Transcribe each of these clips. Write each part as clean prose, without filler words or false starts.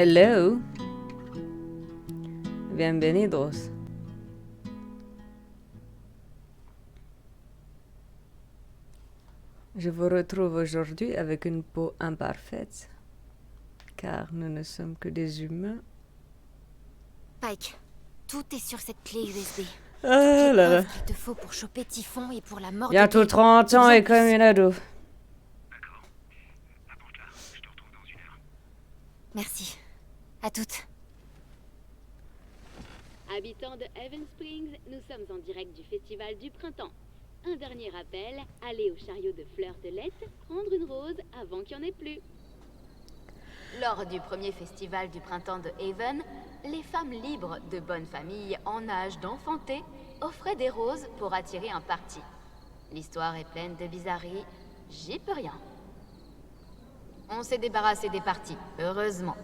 Hello. Bienvenidos. Je vous retrouve aujourd'hui avec une peau imparfaite, car nous ne sommes que des humains. Pike, tout est sur cette clé USB. Ah là là. Qu'il te faut pour choper Typhon et pour la mort Bientôt de 30 ans et comme une ado. D'accord. Apporte-la, je te retrouve dans 1 heure. Merci. À toutes. Habitants de Haven Springs, nous sommes en direct du Festival du Printemps. Un dernier rappel, allez au chariot de fleurs de lait, prendre une rose avant qu'il n'y en ait plus. Lors du premier festival du printemps de Haven, les femmes libres de bonne famille en âge d'enfanter offraient des roses pour attirer un parti. L'histoire est pleine de bizarreries, j'y peux rien. On s'est débarrassé des partis, heureusement,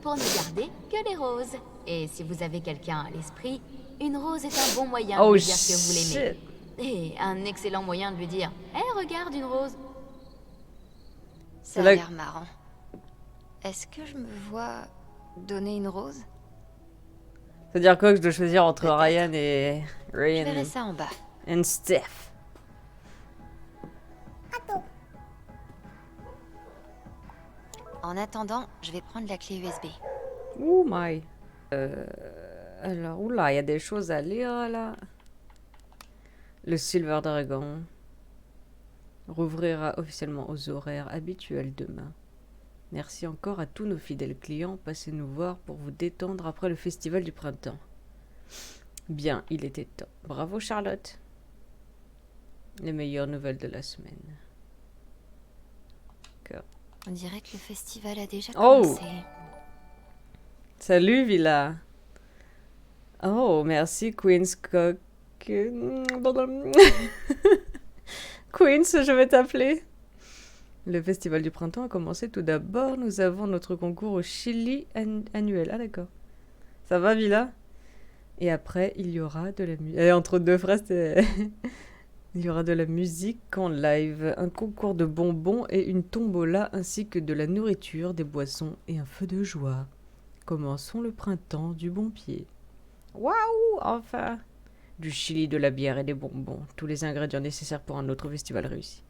pour ne garder que les roses. Et si vous avez quelqu'un à l'esprit, une rose est un bon moyen de lui dire que vous l'aimez. Et un excellent moyen de lui dire « Hé, regarde une rose !» Ça a l'air marrant. Est-ce que je me vois donner une rose? C'est-à-dire quoi que je dois choisir entre Ryan et Je verrai Ryan ça en bas. et Steph? En attendant, je vais prendre la clé USB. Oh my. Alors, oula, il y a des choses à lire là. Le Silver Dragon rouvrira officiellement aux horaires habituels demain. Merci encore à tous nos fidèles clients. Passez nous voir pour vous détendre après le festival du printemps. Bien, il était temps. Bravo Charlotte. Les meilleures nouvelles de la semaine. D'accord. On dirait que le festival a déjà Oh! commencé. Salut Villa. Oh, merci Queen's Cock. Queens, je vais t'appeler. Le festival du printemps a commencé. Tout d'abord, nous avons notre concours au Chili annuel. Ah d'accord. Ça va Villa? Et après, il y aura de la musique. Entre deux phrases, il y aura de la musique en live, un concours de bonbons et une tombola, ainsi que de la nourriture, des boissons et un feu de joie. Commençons le printemps du bon pied. Waouh, enfin! Du chili, de la bière et des bonbons. Tous les ingrédients nécessaires pour un autre festival réussi.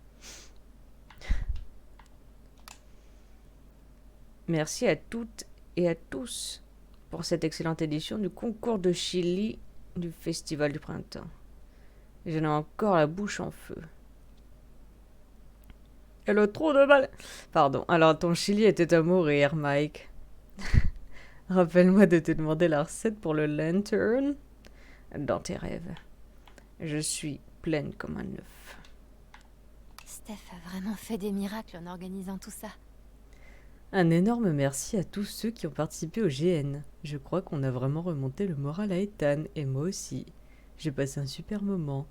Merci à toutes et à tous pour cette excellente édition du concours de chili du festival du printemps. J'en ai encore la bouche en feu. Elle a trop de mal. Pardon. Alors, ton chili était à mourir, Mike. Rappelle-moi de te demander la recette pour le lantern dans tes rêves. Je suis pleine comme un œuf. Steph a vraiment fait des miracles en organisant tout ça. Un énorme merci à tous ceux qui ont participé au GN. Je crois qu'on a vraiment remonté le moral à Ethan, et moi aussi. J'ai passé un super moment.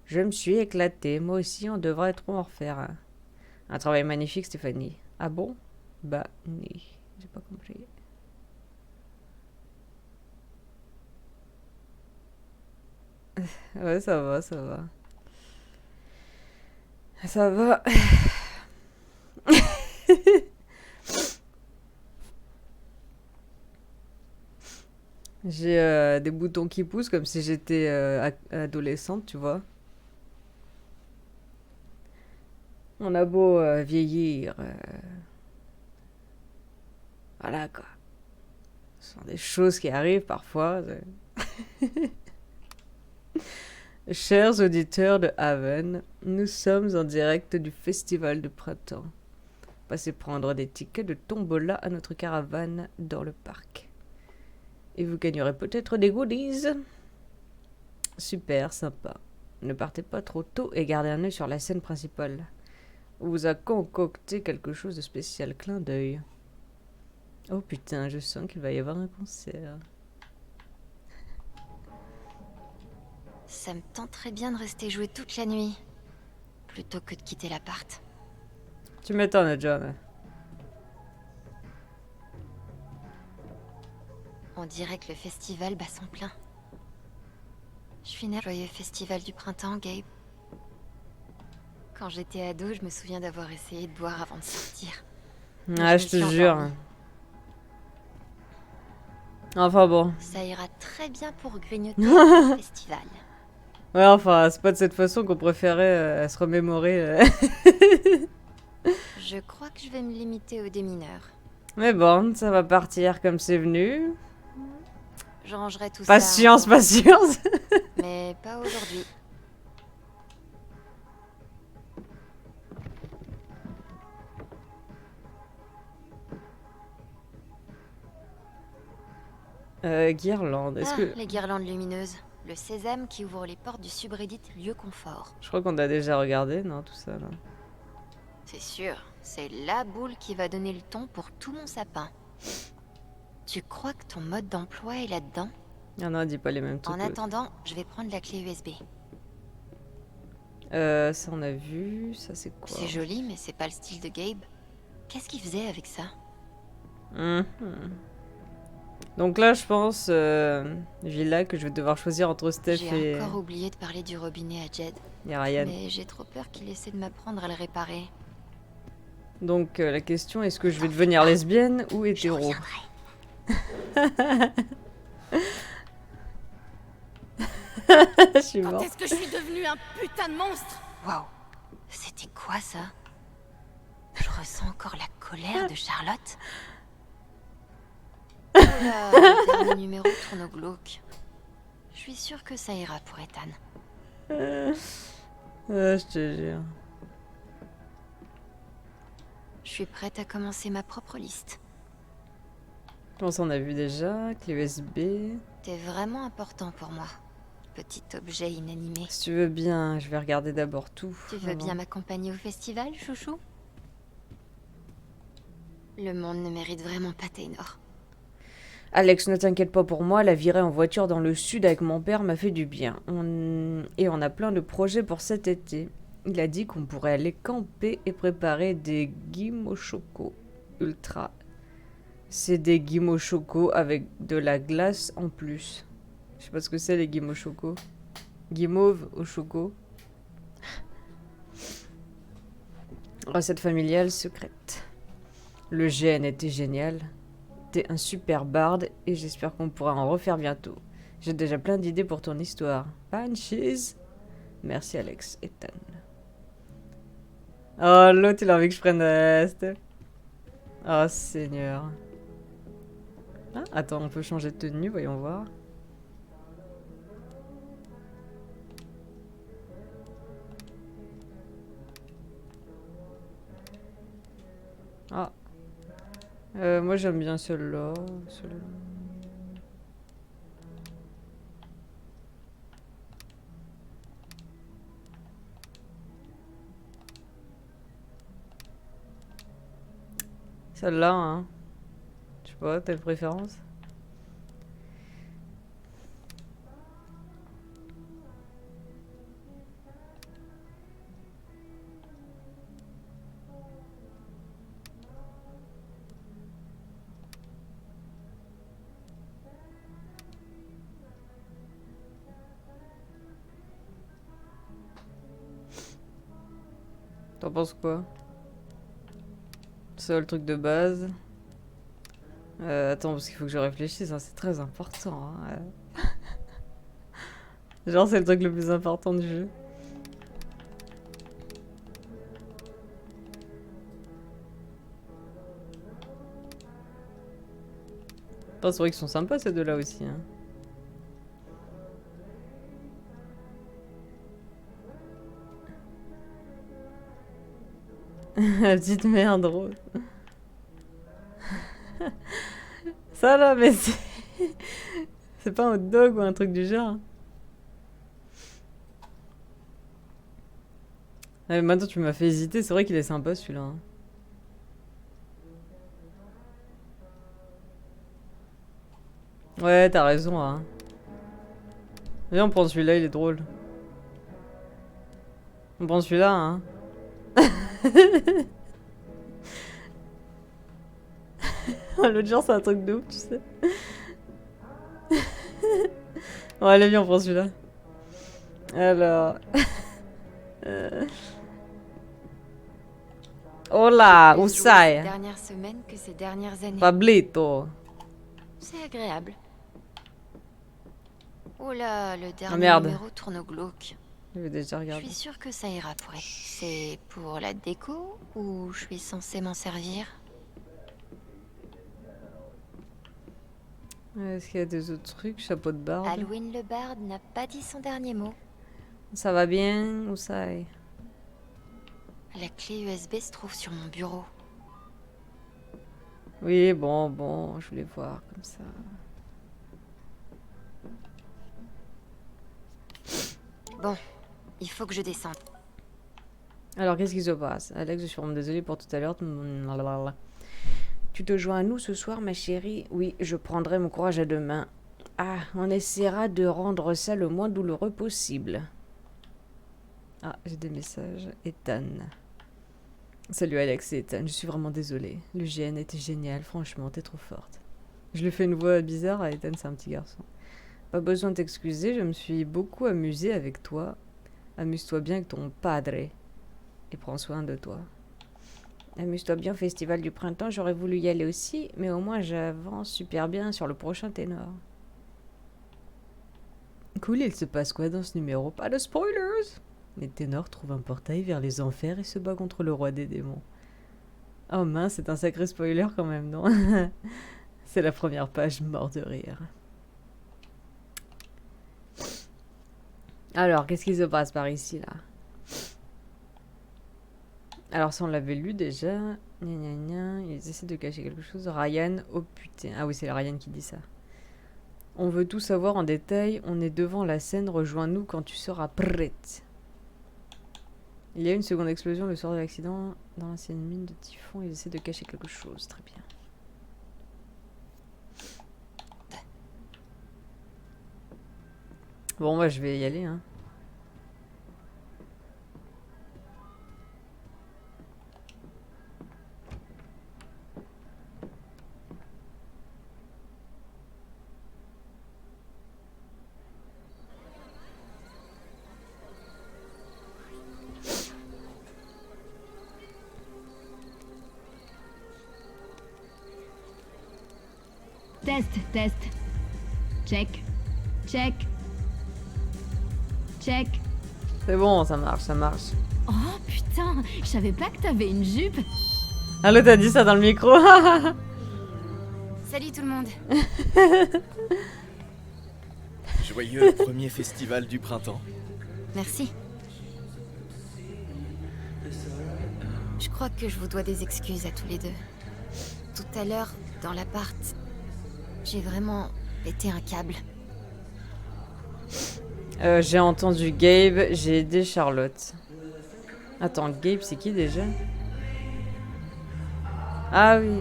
Je me suis éclatée, moi aussi on devrait trop en refaire. Hein. Un travail magnifique Stéphanie. Ah bon? Bah, oui, j'ai pas compris. Ouais, ça va, ça va. Ça va. J'ai des boutons qui poussent comme si j'étais adolescente, tu vois. On a beau vieillir. Voilà quoi. Ce sont des choses qui arrivent parfois. Chers auditeurs de Haven, nous sommes en direct du festival de printemps. Passez prendre des tickets de tombola à notre caravane dans le parc. Et vous gagnerez peut-être des goodies. Super sympa. Ne partez pas trop tôt et gardez un œil sur la scène principale. On vous a concocté quelque chose de spécial, clin d'œil. Oh putain, je sens qu'il va y avoir un concert. Ça me tenterait bien de rester jouer toute la nuit, plutôt que de quitter l'appart. Tu m'étonnes, John. On dirait que le festival bat son plein. Je suis née au joyeux festival du printemps, Gabe. Quand j'étais ado, je me souviens d'avoir essayé de boire avant de sortir. Ah, je te jure. Enfin bon. Ça ira très bien pour grignoter le festival. Ouais, enfin, c'est pas de cette façon qu'on préférait se remémorer. Je crois que je vais me limiter aux démineurs. Mais bon, ça va partir comme c'est venu. Je rangerai tout Patience, ça. patience. Mais pas aujourd'hui. Guirlande, est-ce Ah, que... les guirlandes lumineuses. Le sésame qui ouvre les portes du subreddit lieu confort. Je crois qu'on a déjà regardé, non, tout ça, là. C'est sûr, c'est la boule qui va donner le ton pour tout mon sapin. Tu crois que ton mode d'emploi est là-dedans? Ah non, dis pas les mêmes trucs. En attendant, je vais prendre la clé USB. Ça on a vu, ça c'est quoi? C'est joli, mais c'est pas le style de Gabe. Qu'est-ce qu'il faisait avec ça? Mhm. Donc là, je pense, Villa, que je vais devoir choisir entre Steph J'ai encore oublié de parler du robinet à Jed. et Ryan. Mais j'ai trop peur qu'il essaie de m'apprendre à le réparer. Donc la question, est-ce que je vais devenir lesbienne ou hétéro? Je suis Quand morte. est-ce que je suis devenue un putain de monstre? Waouh, c'était quoi ça? Je ressens encore la colère de Charlotte. Oh là, le dernier numéro tourne au glauque. Je suis sûre que ça ira pour Ethan. Je te jure. Je suis prête à commencer ma propre liste. Je pense qu'on a vu déjà, clé USB. T'es vraiment important pour moi. Petit objet inanimé. Si tu veux bien, je vais regarder d'abord tout. Tu veux avant. bien m'accompagner au festival, chouchou? Le monde ne mérite vraiment pas Taynor. Alex, ne t'inquiète pas pour moi, la virée en voiture dans le sud avec mon père m'a fait du bien. Et on a plein de projets pour cet été. Il a dit qu'on pourrait aller camper et préparer des guimauves choco ultra. C'est des guimauves choco avec de la glace en plus. Je sais pas ce que c'est les guimauves choco. Guimauve au choco. Recette familiale secrète. Le GN était génial. T'es un super barde et j'espère qu'on pourra en refaire bientôt. J'ai déjà plein d'idées pour ton histoire. Punchies. Merci Alex. Ethan. Oh, l'autre il a envie que je prenne Steph. Oh Seigneur. Ah, attends, on peut changer de tenue, voyons voir. Ah. Moi j'aime bien celui-là. Celle-là, hein. Je sais pas, t'as une préférence? T'en penses quoi? C'est le truc de base. Attends, parce qu'il faut que je réfléchisse, hein, c'est très important. Hein. Genre, c'est le truc le plus important du jeu. Attends, c'est vrai qu'ils sont sympas ces deux-là aussi. Hein. La petite merde rose. Ça là, mais c'est... c'est pas un hot dog ou un truc du genre. Ah, mais maintenant tu m'as fait hésiter, c'est vrai qu'il est sympa celui-là. Hein. Ouais, t'as raison. Hein. Viens, on prend celui-là, il est drôle. On prend celui-là, hein. L'autre genre, c'est un truc de ouf, tu sais. Bon, allez, viens, on prend celui-là. Alors. Hola, Plus Usai. ces dernières semaines que ces dernières années. Pablito. C'est agréable. Oh là, le dernier merde. numéro tourne au glauque. J'avais déjà Je regardé. suis sûre que ça ira pour elle. C'est pour la déco ou je suis censée m'en servir? Est-ce qu'il y a des autres trucs? Chapeau de barbe. Halloween le barde n'a pas dit son dernier mot. Ça va bien ou ça est... La clé USB se trouve sur mon bureau. Oui, bon, je voulais voir comme ça. Bon, il faut que je descende. Alors, qu'est-ce qui se passe? Alex, je suis vraiment désolée pour tout à l'heure. Tu te joins à nous ce soir, ma chérie? Oui, je prendrai mon courage à deux mains. Ah, on essaiera de rendre ça le moins douloureux possible. Ah, j'ai des messages. Ethan. Salut Alex et Ethan, je suis vraiment désolée. Le GN était génial, franchement, t'es trop forte. Je lui fais une voix bizarre à Ethan, c'est un petit garçon. Pas besoin de t'excuser, je me suis beaucoup amusée avec toi. Amuse-toi bien avec ton padre. Et prends soin de toi. Amuse-toi bien au festival du printemps, j'aurais voulu y aller aussi, mais au moins j'avance super bien sur le prochain ténor. Cool, il se passe quoi dans ce numéro? Pas de spoilers! Les ténors trouvent un portail vers les enfers et se bat contre le roi des démons. Oh mince, c'est un sacré spoiler quand même, non? C'est la première page, mort de rire. Alors, qu'est-ce qui se passe par ici, là? Alors, ça, on l'avait lu déjà. Gna gna gna. Ils essaient de cacher quelque chose. Ryan, oh putain. Ah oui, c'est Ryan qui dit ça. On veut tout savoir en détail. On est devant la scène. Rejoins-nous quand tu seras prête. Il y a une seconde explosion le soir de l'accident. Dans l'ancienne mine de Typhon, ils essaient de cacher quelque chose. Très bien. Bon, moi, je vais y aller, hein. Test. Check. C'est bon, ça marche, ça marche. Oh putain, je savais pas que t'avais une jupe. Allô, t'as dit ça dans le micro? Salut tout le monde. Joyeux premier festival du printemps. Merci. Je crois que je vous dois des excuses à tous les deux. Tout à l'heure, dans l'appart, j'ai vraiment pété un câble. J'ai entendu Gabe, j'ai aidé Charlotte. Attends, Gabe, c'est qui déjà? Ah oui.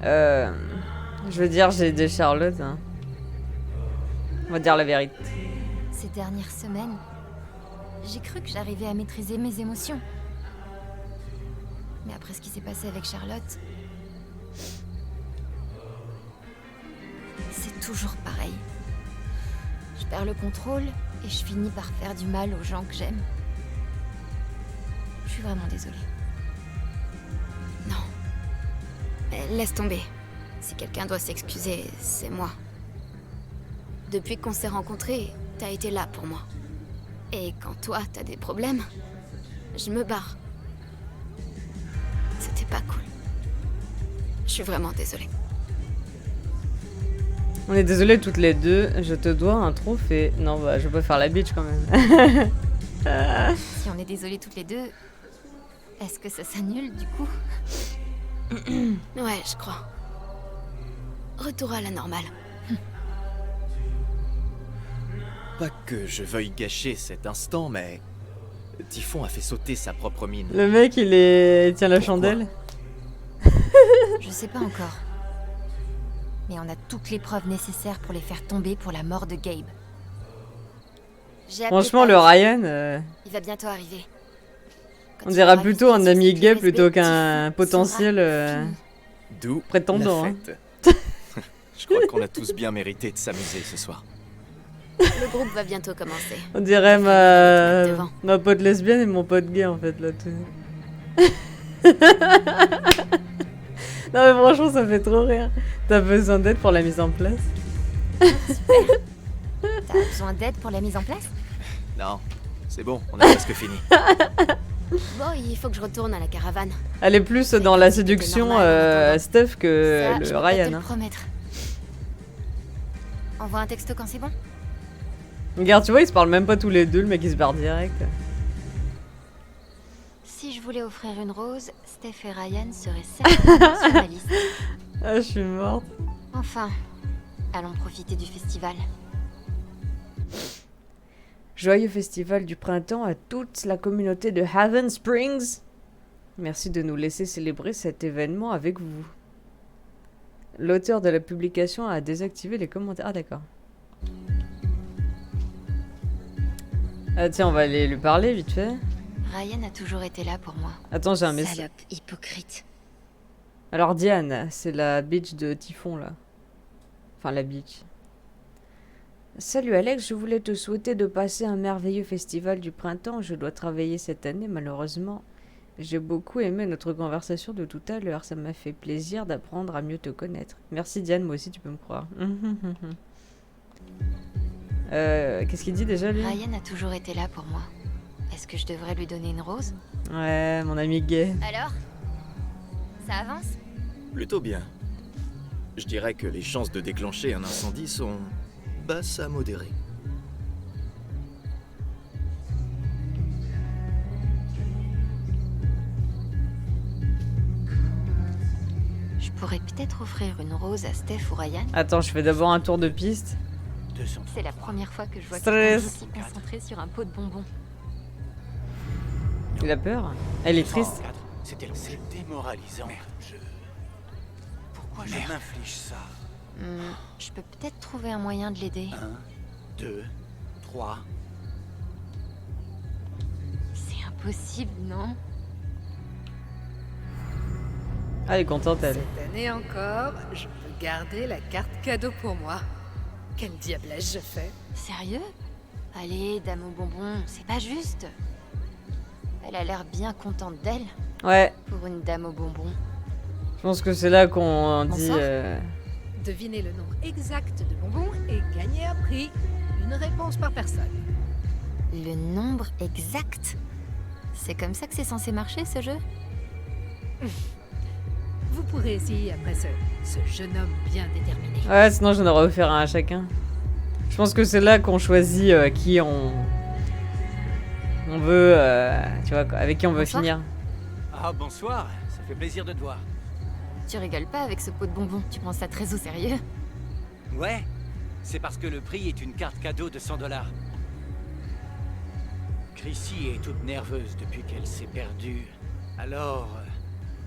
Je veux dire, j'ai aidé Charlotte. Hein. On va dire la vérité. Ces dernières semaines, j'ai cru que j'arrivais à maîtriser mes émotions. Mais après ce qui s'est passé avec Charlotte, c'est toujours pareil. Je perds le contrôle et je finis par faire du mal aux gens que j'aime. Je suis vraiment désolée. Non. Mais laisse tomber. Si quelqu'un doit s'excuser, c'est moi. Depuis qu'on s'est rencontrés, t'as été là pour moi. Et quand toi, t'as des problèmes, je me barre. C'était pas cool. Je suis vraiment désolée. On est désolés toutes les deux. Je te dois un trophée. Non, bah, je vais pas faire la bitch quand même. Si on est désolés toutes les deux, est-ce que ça s'annule du coup? Ouais, je crois. Retour à la normale. Pas que je veuille gâcher cet instant, mais Typhon a fait sauter sa propre mine. Le mec, il tient la chandelle. Je sais pas encore. Mais on a toutes les preuves nécessaires pour les faire tomber pour la mort de Gabe. J'ai appelé Franchement, le Pat. Ryan, Il va bientôt arriver. Quand on il dirait aura plutôt un visité ami son gay USB, plutôt qu'un Typhon potentiel sera fini. D'où prétendant. la Hein. fête. Je crois qu'on a tous bien mérité de s'amuser ce soir. Le groupe va bientôt commencer. On dirait Devant. ma pote lesbienne et mon pote gay en fait là. Tout. Non mais franchement ça fait trop rire. T'as besoin d'aide pour la mise en place? T'as besoin d'aide pour la mise en place? Non, c'est bon, on a presque fini. Bon, il faut que je retourne à la caravane. Elle est plus dans la séduction Steph que Ça, je le peux pas te Ryan. le Hein. promettre. Envoie un texto quand c'est bon. Regarde, tu vois, ils se parlent même pas tous les deux, le mec il se barre direct. Si je voulais offrir une rose, Steph et Ryan seraient certainement sur ma liste. Ah, je suis morte. Enfin, allons profiter du festival. Joyeux festival du printemps à toute la communauté de Haven Springs. Merci de nous laisser célébrer cet événement avec vous. L'auteur de la publication a désactivé les commentaires. Ah d'accord. Ah tiens, on va aller lui parler vite fait. Ryan a toujours été là pour moi. Attends, j'ai un message. Salope hypocrite. Alors Diane, c'est la bitch de Typhon là. Enfin la bitch. Salut Alex, je voulais te souhaiter de passer un merveilleux festival du printemps. Je dois travailler cette année malheureusement. J'ai beaucoup aimé notre conversation de tout à l'heure. Ça m'a fait plaisir d'apprendre à mieux te connaître. Merci Diane, moi aussi tu peux me croire. Qu'est-ce qu'il dit déjà lui? Ryan a toujours été là pour moi. Est-ce que je devrais lui donner une rose? Ouais, mon ami gay. Alors? Ça avance? Plutôt bien. Je dirais que les chances de déclencher un incendie sont basses à modérées. Je pourrais peut-être offrir une rose à Steph ou Ryan. Attends, je fais d'abord un tour de piste. 200. C'est la première fois que je vois Stress. quelqu'un aussi concentré sur un pot de bonbons. Il a peur. Elle est triste. 4. C'était c'est démoralisant. Merde, pourquoi je m'inflige ça? Je peux peut-être trouver un moyen de l'aider. 1, 2, 3. C'est impossible, non? Ah, elle est contente elle. Cette année encore, je peux garder la carte cadeau pour moi. Quel diablesse je fais? Sérieux? Allez, dame aux bonbons, c'est pas juste. Elle a l'air bien contente d'elle, Ouais, pour une dame aux bonbons. je pense que c'est là qu'on dit... Bonsoir. Devinez le nombre exact de bonbons et gagnez un prix. Une réponse par personne. Le nombre exact? C'est comme ça que c'est censé marcher ce jeu? Vous pourrez essayer après ce jeune homme bien déterminé. Ouais, sinon j'en aurais offert un à chacun. Je pense que c'est là qu'on choisit qui on veut, tu vois, avec qui on veut Bonsoir. finir. Ah, bonsoir, ça fait plaisir de te voir. Tu rigoles pas avec ce pot de bonbons, tu prends ça très au sérieux? Ouais, c'est parce que le prix est une carte cadeau de $100. Chrissy est toute nerveuse depuis qu'elle s'est perdue. Alors,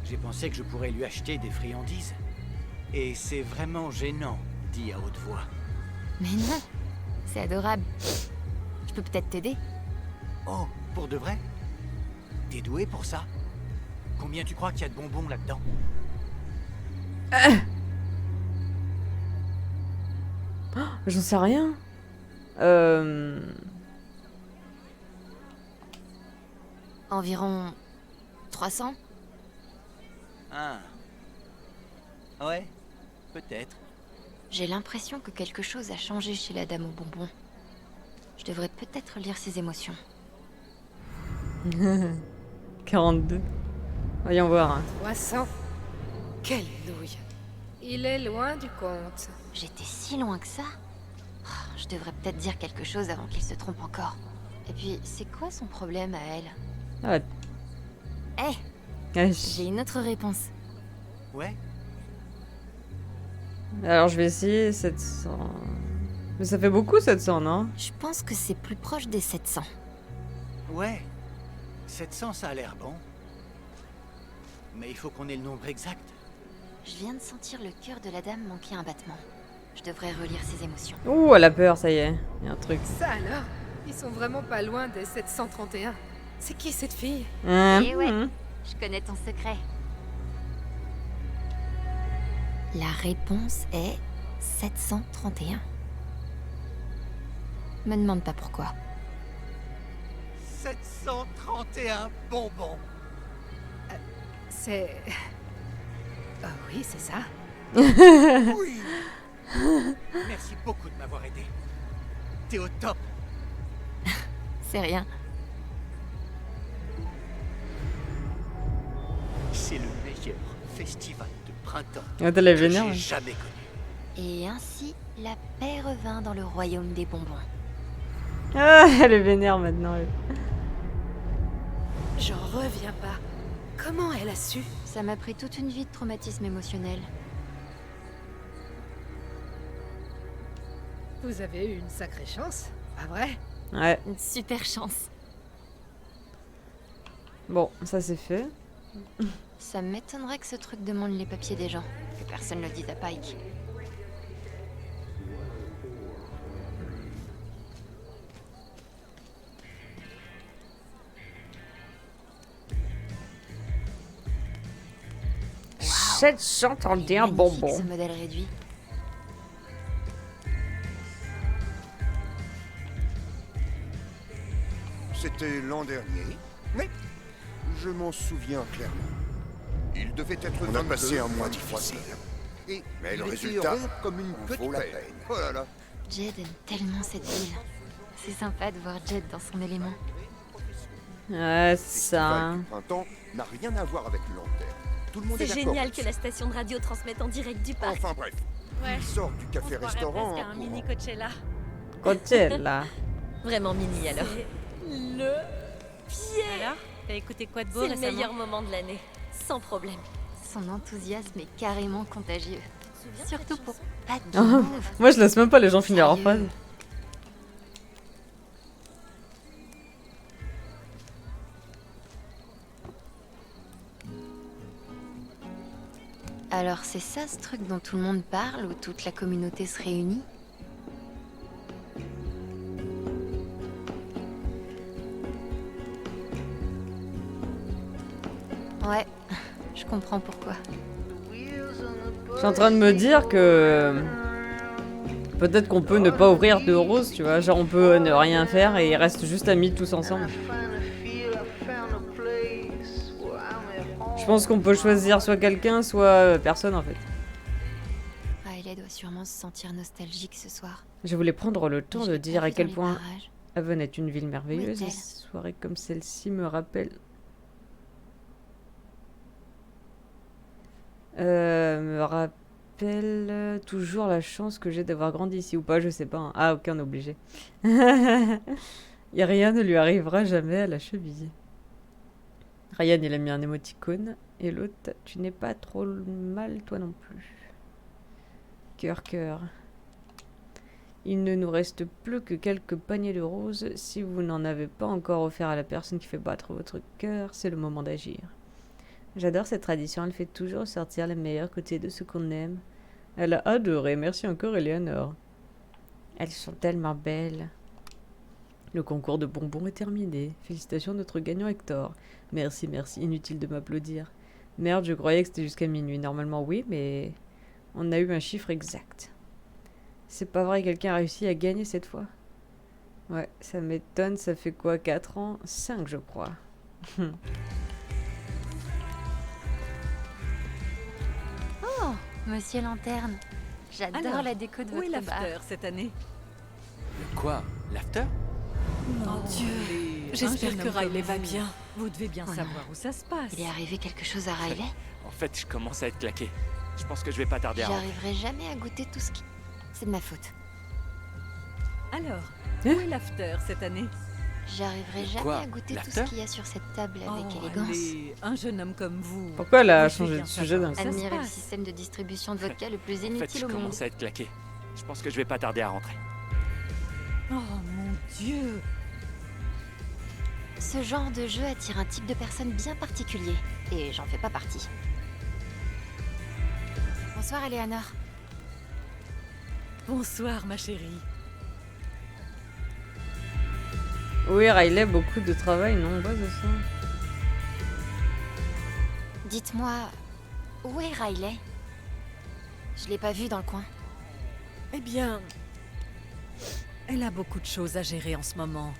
j'ai pensé que je pourrais lui acheter des friandises. Et c'est vraiment gênant, dit à haute voix. Mais non, c'est adorable. Je peux peut-être t'aider? Oh, pour de vrai? T'es doué pour ça? Combien tu crois qu'il y a de bonbons là-dedans? J'en sais rien. Environ 300? Ah. Ouais, peut-être. J'ai l'impression que quelque chose a changé chez la dame aux bonbons. Je devrais peut-être lire ses émotions. 42. Voyons voir. Hein. 300. Quelle nouille. Il est loin du compte. J'étais si loin que ça? Oh, je devrais peut-être dire quelque chose avant qu'il se trompe encore. Et puis, c'est quoi son problème à elle? Ah, Eh, ouais. j'ai une autre réponse. Ouais? Alors je vais essayer 700. Mais ça fait beaucoup 700, non? Je pense que c'est plus proche des 700. Ouais. 700, ça a l'air bon. Mais il faut qu'on ait le nombre exact. Je viens de sentir le cœur de la dame manquer un battement. Je devrais relire ses émotions. Ouh, elle a peur, ça y est. Il y a un truc. Ça alors? Ils sont vraiment pas loin des 731. C'est qui cette fille? Eh ouais. Je connais ton secret. La réponse est 731. Me demande pas pourquoi. 731 bonbons. C'est... Oh oui, c'est ça. Oui. Merci beaucoup de m'avoir aidé. T'es au top. C'est rien. C'est le meilleur festival de printemps Ah, t'as la que vénère, j'ai ouais. jamais connu. Et ainsi, la paix revint dans le royaume des bonbons. Ah, elle est vénère maintenant. Elle. J'en reviens pas. Comment elle a su? Ça m'a pris toute une vie de traumatisme émotionnel. Vous avez eu une sacrée chance, pas vrai? Ouais. Une super chance. Bon, ça c'est fait. Ça m'étonnerait que ce truc demande les papiers des gens. Que personne ne le dise à Pike. Wow. 731 Magnifique, bonbons. ce modèle réduit. C'était l'an dernier. Oui, je m'en souviens clairement. Il devait être On a passé un mois difficile. Et Mais le il était résultat rond comme une en queue de vaut la pelle. peine. Oh là là. Jed aime tellement cette ville. C'est sympa de voir Jed dans son élément. Ouais, Le c'est ça. festival du printemps n'a rien à voir avec le long terme. Tout le monde est C'est d'accord. génial que la station de radio transmette en direct du parc. Enfin bref, Ouais. il sort du café-restaurant. presque à un mini Coachella. Coachella. Vraiment mini alors. Le pied. Alors, t'as écouté quoi de beau C'est le récemment? meilleur moment de l'année, sans problème. Son enthousiasme est carrément contagieux. Surtout pour Pat Ah, moi je laisse même pas les gens finir leur phrase. Alors c'est ça ce truc dont tout le monde parle, où toute la communauté se réunit? Ouais, je comprends pourquoi. Je suis en train de me dire que peut-être qu'on peut ne pas ouvrir de rose, tu vois. Genre on peut ne rien faire et ils restent juste amis tous ensemble. Je pense qu'on peut choisir soit quelqu'un, soit personne en fait. Riley doit sûrement se sentir nostalgique ce soir. Je voulais prendre le temps Je de l'ai dire pas à vu quel dans les point parages. Haven est une ville merveilleuse. Où Une est-elle soirée comme celle-ci me rappelle... me rappelle toujours la chance que j'ai d'avoir grandi ici ou pas, je sais pas. Hein. Ah ok, on est obligé. Et rien ne lui arrivera jamais à la cheville. Ryan, il a mis un émoticône. Et l'autre, tu n'es pas trop mal toi non plus. Cœur, cœur. Il ne nous reste plus que quelques paniers de roses. Si vous n'en avez pas encore offert à la personne qui fait battre votre cœur, c'est le moment d'agir. J'adore cette tradition, elle fait toujours sortir les meilleurs côtés de ce qu'on aime. Elle a adoré, merci encore Eleanor. Elles sont tellement belles. Le concours de bonbons est terminé. Félicitations à notre gagnant Hector. Merci, merci, inutile de m'applaudir. Merde, je croyais que c'était jusqu'à minuit. Normalement oui, mais on a eu un chiffre exact. C'est pas vrai, quelqu'un a réussi à gagner cette fois. Ouais, ça m'étonne, ça fait quoi, 4 ans 5 je crois. Oh, Monsieur Lanterne. J'adore Alors, la déco de Où est votre bar. l'after cette année? Quoi? L'after? Mon Dieu. J'espère que Riley va bien. Vous devez bien Oh non. savoir où ça se passe. Il est arrivé quelque chose à Riley? En fait, je commence à être claqué. Je pense que je vais pas tarder à rentrer. J'arriverai jamais à goûter tout ce qui... C'est de ma faute. Alors, Hein? où est l'after cette année? J'arriverai jamais Quoi, à goûter tout l'after ce qu'il y a sur cette table avec Oh, élégance. allez, un jeune homme comme vous. Pourquoi elle a vous devez changé bien de sujet savoir d'un où coup ça se Admirez le passe. système de distribution de vodka le plus En fait, inutile je au monde. commence à être claqué. Je pense que je vais pas tarder à rentrer. Oh mon Dieu. Ce genre de jeu attire un type de personne bien particulier. Et j'en fais pas partie. Bonsoir, Eleanor. Bonsoir ma chérie. Oui, Riley, beaucoup de travail, non, pas de ça. Dites-moi, où est Riley? Je l'ai pas vu dans le coin. Eh bien, elle a beaucoup de choses à gérer en ce moment.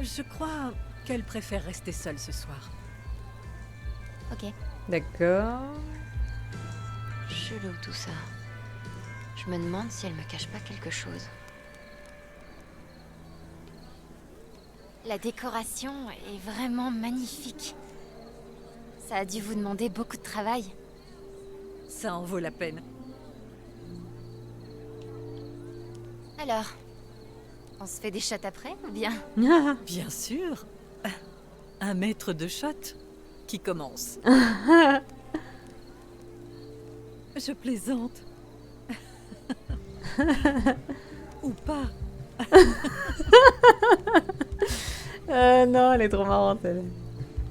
Je crois qu'elle préfère rester seule ce soir. Ok. D'accord. Chelou tout ça. Je me demande si elle me cache pas quelque chose. La décoration est vraiment magnifique. Ça a dû vous demander beaucoup de travail. Ça en vaut la peine. Alors, on se fait des shots après ou bien? Bien sûr. Un maître de shot qui commence. Je plaisante. Ou pas. Non, elle est trop marrante, elle.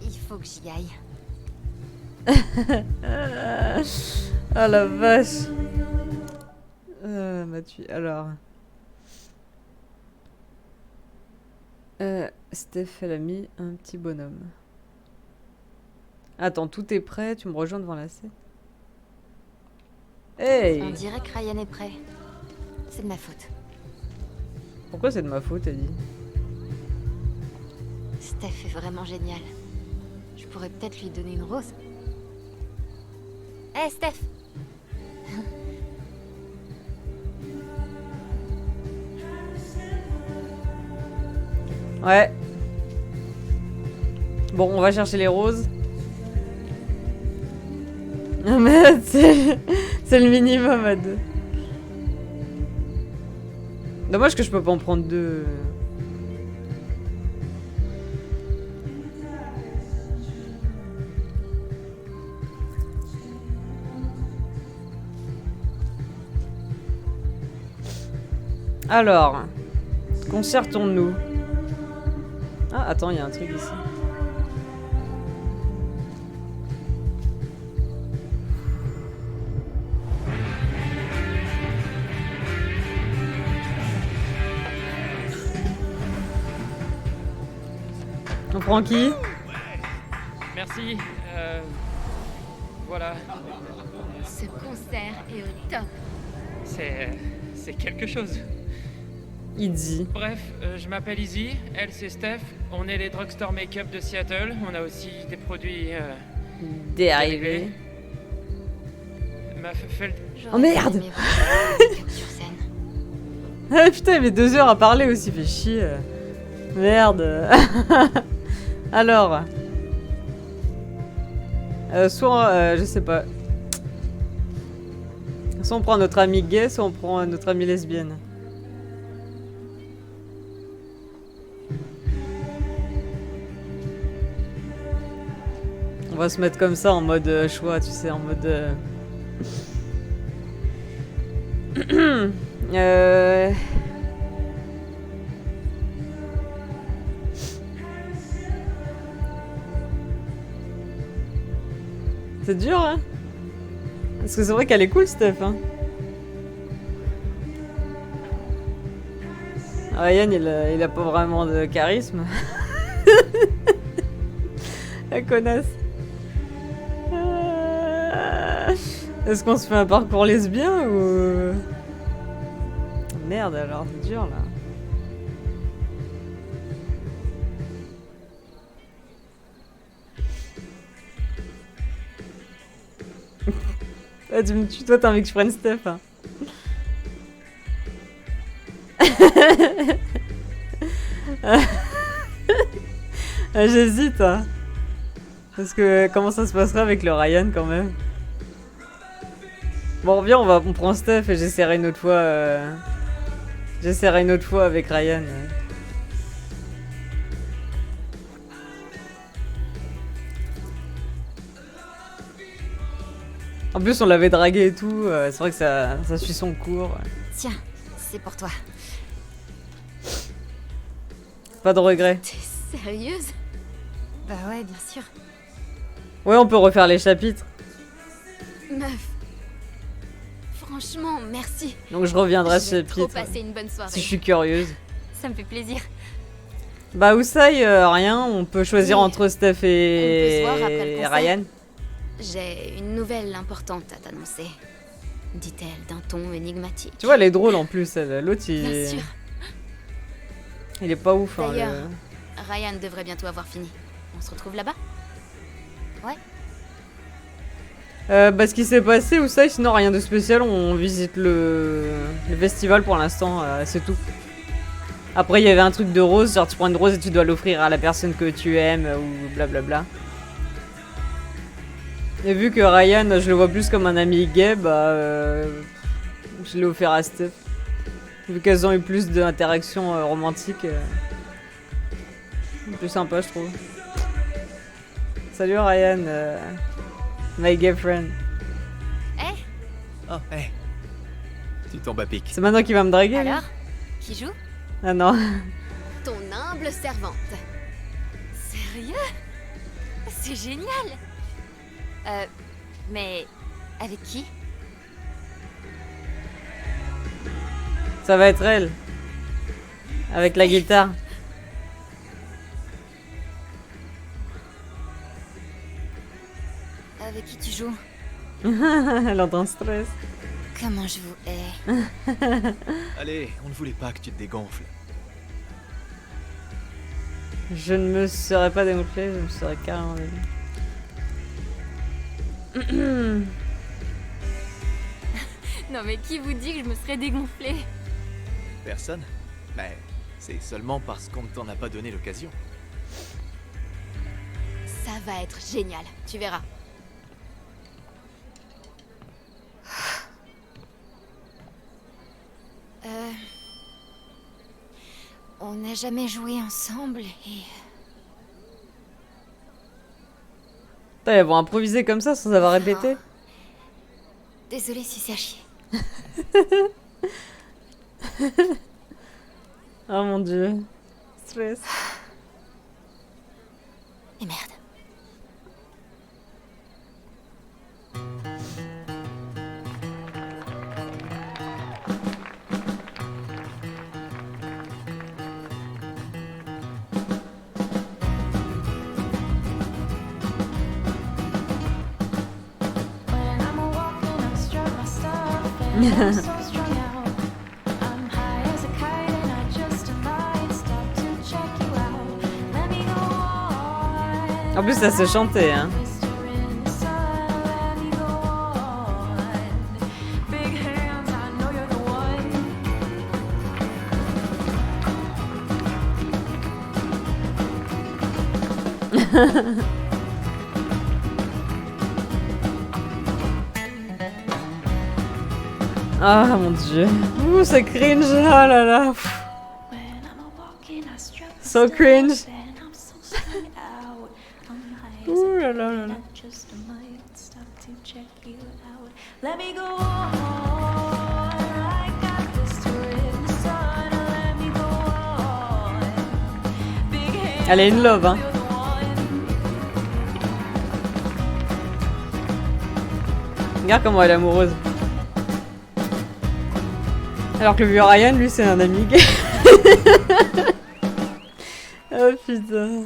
Il faut que j'y aille. Ah la vache. Mathieu, alors. Steph, elle a mis un petit bonhomme. Attends, tout est prêt, tu me rejoins devant la scène. Hey! On dirait que Ryan est prêt. C'est de ma faute. Pourquoi c'est de ma faute, elle dit? Steph est vraiment génial. Je pourrais peut-être lui donner une rose. Hé, Steph! Ouais. Bon, on va chercher les roses. Mais c'est le minimum à deux. Dommage que je peux pas en prendre deux. Alors, concertons-nous. Ah, attends, il y a un truc ici. On prend qui? Merci. Voilà. Ce concert est au top. C'est quelque chose. Il dit. Bref, je m'appelle Izzy, elle c'est Steph. On est les drugstore make-up de Seattle. On a aussi des produits dérivés. Oh merde! Ah putain, il met 2 heures à parler aussi, fait chier. Merde. Alors. Soit, je sais pas. Soit on prend notre ami gay, soit on prend notre ami lesbienne. On va se mettre comme ça en mode choix, tu sais, en mode... C'est dur, hein? Parce que c'est vrai qu'elle est cool, Steph, hein? Ryan, il a pas vraiment de charisme. La connasse. Est-ce qu'on se fait un parcours lesbien ou... Merde, alors, c'est dur, là. Ah, tu me tues, toi, t'as envie que je prenne Steph, hein. J'hésite, hein. Parce que comment ça se passerait avec le Ryan, quand même. Bon, viens, on prend Steph et j'essaierai une autre fois. J'essaierai une autre fois avec Ryan. En plus, on l'avait dragué et tout. C'est vrai que ça suit son cours. Tiens, c'est pour toi. Pas de regret. T'es sérieuse? Bah ouais, bien sûr. Ouais, on peut refaire les chapitres. Meuf. Franchement, merci. Donc je reviendrai à ce Je vais trop chapitre. passer une bonne soirée. Si je suis curieuse. Ça me fait plaisir. Bah Oussaï, rien. On peut choisir Oui. entre Steph On peut se voir après le et concert. Ryan. J'ai une nouvelle importante à t'annoncer. Dit-elle d'un ton énigmatique. Tu vois, elle est drôle en plus. L'autre, Bien sûr. il est pas ouf. Hein, D'ailleurs, Ryan devrait bientôt avoir fini. On se retrouve là-bas? Ouais. Bah, ce qui s'est passé ou ça, sinon rien de spécial, on visite le festival pour l'instant, c'est tout. Après, il y avait un truc de rose, genre tu prends une rose et tu dois l'offrir à la personne que tu aimes, ou blablabla. Et vu que Ryan, je le vois plus comme un ami gay, bah, je l'ai offert à Steph. Vu qu'elles ont eu plus d'interactions romantiques. Plus sympa, je trouve. Salut Ryan, my gay friend. Oh, hey. Tu tombes à pic. C'est maintenant qu'il va me draguer. Alors, qui joue? Ah non. Ton humble servante. Sérieux? C'est génial. Mais avec qui? Ça va être elle. Avec la guitare. Avec qui tu joues? Elle entend stress. Comment je vous hais. Allez, on ne voulait pas que tu te dégonfles. Je ne me serais pas dégonflé, je me serais carrément dégonflé. Non mais qui vous dit que je me serais dégonflée? Personne? Mais c'est seulement parce qu'on ne t'en a pas donné l'occasion. Ça va être génial, tu verras. On n'a jamais joué ensemble et... Putain, elles vont improviser comme ça sans avoir répété. Désolée si c'est à chier. Oh mon dieu. Stress. Et merde. En plus, ça se chantait, hein. Ah mon dieu. Ouh, ça cringe. Oh là là. So cringe. Ouh là là là là. Elle est in love, hein. Regarde comment elle est amoureuse. Alors que le vieux Ryan, lui, c'est un ami gay. Oh putain.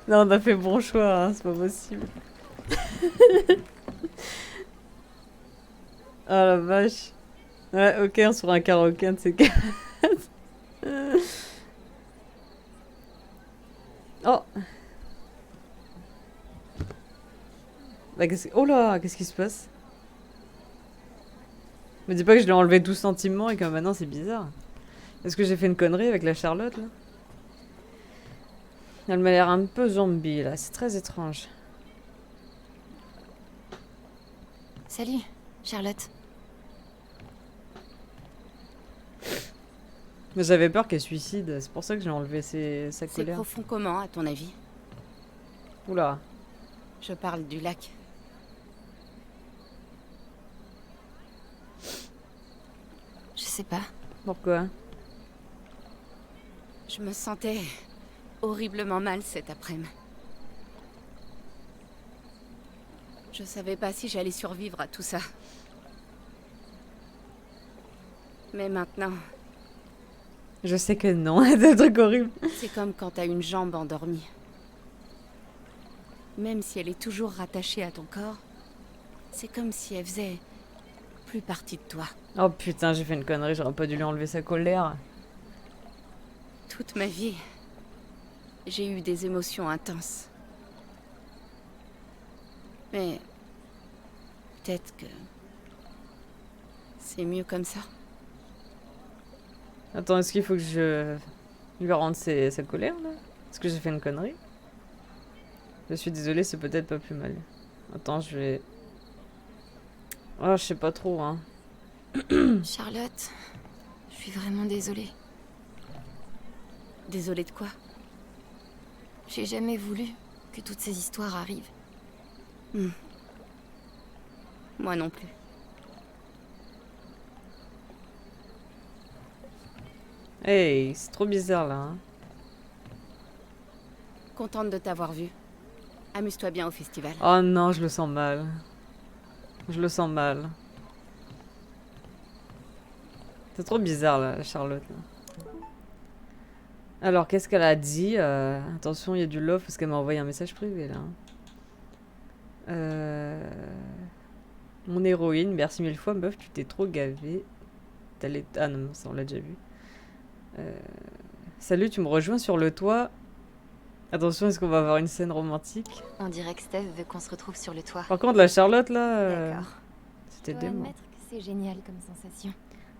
Non, on a fait bon choix, hein, c'est pas possible. Oh la vache. Ouais, ok, on sera un karaoké, un de ces quatre. Oh. Bah, oh là, qu'est-ce qui se passe? Me dis pas que je lui ai enlevé tout sentiment et que maintenant c'est bizarre. Est-ce que j'ai fait une connerie avec la Charlotte là? Elle m'a l'air un peu zombie là, c'est très étrange. Salut, Charlotte. Mais j'avais peur qu'elle suicide, c'est pour ça que j'ai enlevé sa C'est colère. profond comment, à ton avis? Oula. Je parle du lac. Je sais pas. Pourquoi? Je me sentais horriblement mal cet après-midi. Je savais pas si j'allais survivre à tout ça. Mais maintenant... Je sais que non, c'est un truc horrible. C'est comme quand t'as une jambe endormie. Même si elle est toujours rattachée à ton corps, c'est comme si elle faisait plus partie de toi. Oh putain, j'ai fait une connerie, j'aurais pas dû lui enlever sa colère. Toute ma vie, j'ai eu des émotions intenses. Mais peut-être que c'est mieux comme ça. Attends, est-ce qu'il faut que je lui rende sa colère, là? Est-ce que j'ai fait une connerie? Je suis désolée, c'est peut-être pas plus mal. Attends, je vais... Oh, je sais pas trop, hein. Charlotte, je suis vraiment désolée. Désolée de quoi? J'ai jamais voulu que toutes ces histoires arrivent. Moi non plus. Hey, c'est trop bizarre, là. Hein. Contente de t'avoir vu. Amuse-toi bien au festival. Oh non, je le sens mal. Je le sens mal. C'est trop bizarre, là, Charlotte. Là. Alors, qu'est-ce qu'elle a dit? Attention, il y a du love parce qu'elle m'a envoyé un message privé, là. Mon héroïne, merci mille fois, meuf, tu t'es trop gavée. Ah non, ça on l'a déjà vu. Salut, tu me rejoins sur le toit. Attention, est-ce qu'on va avoir une scène romantique? On dirait que Steph veut qu'on se retrouve sur le toit. Par contre, la Charlotte, là... D'accord. C'était Je dois dément. admettre que c'est génial comme sensation.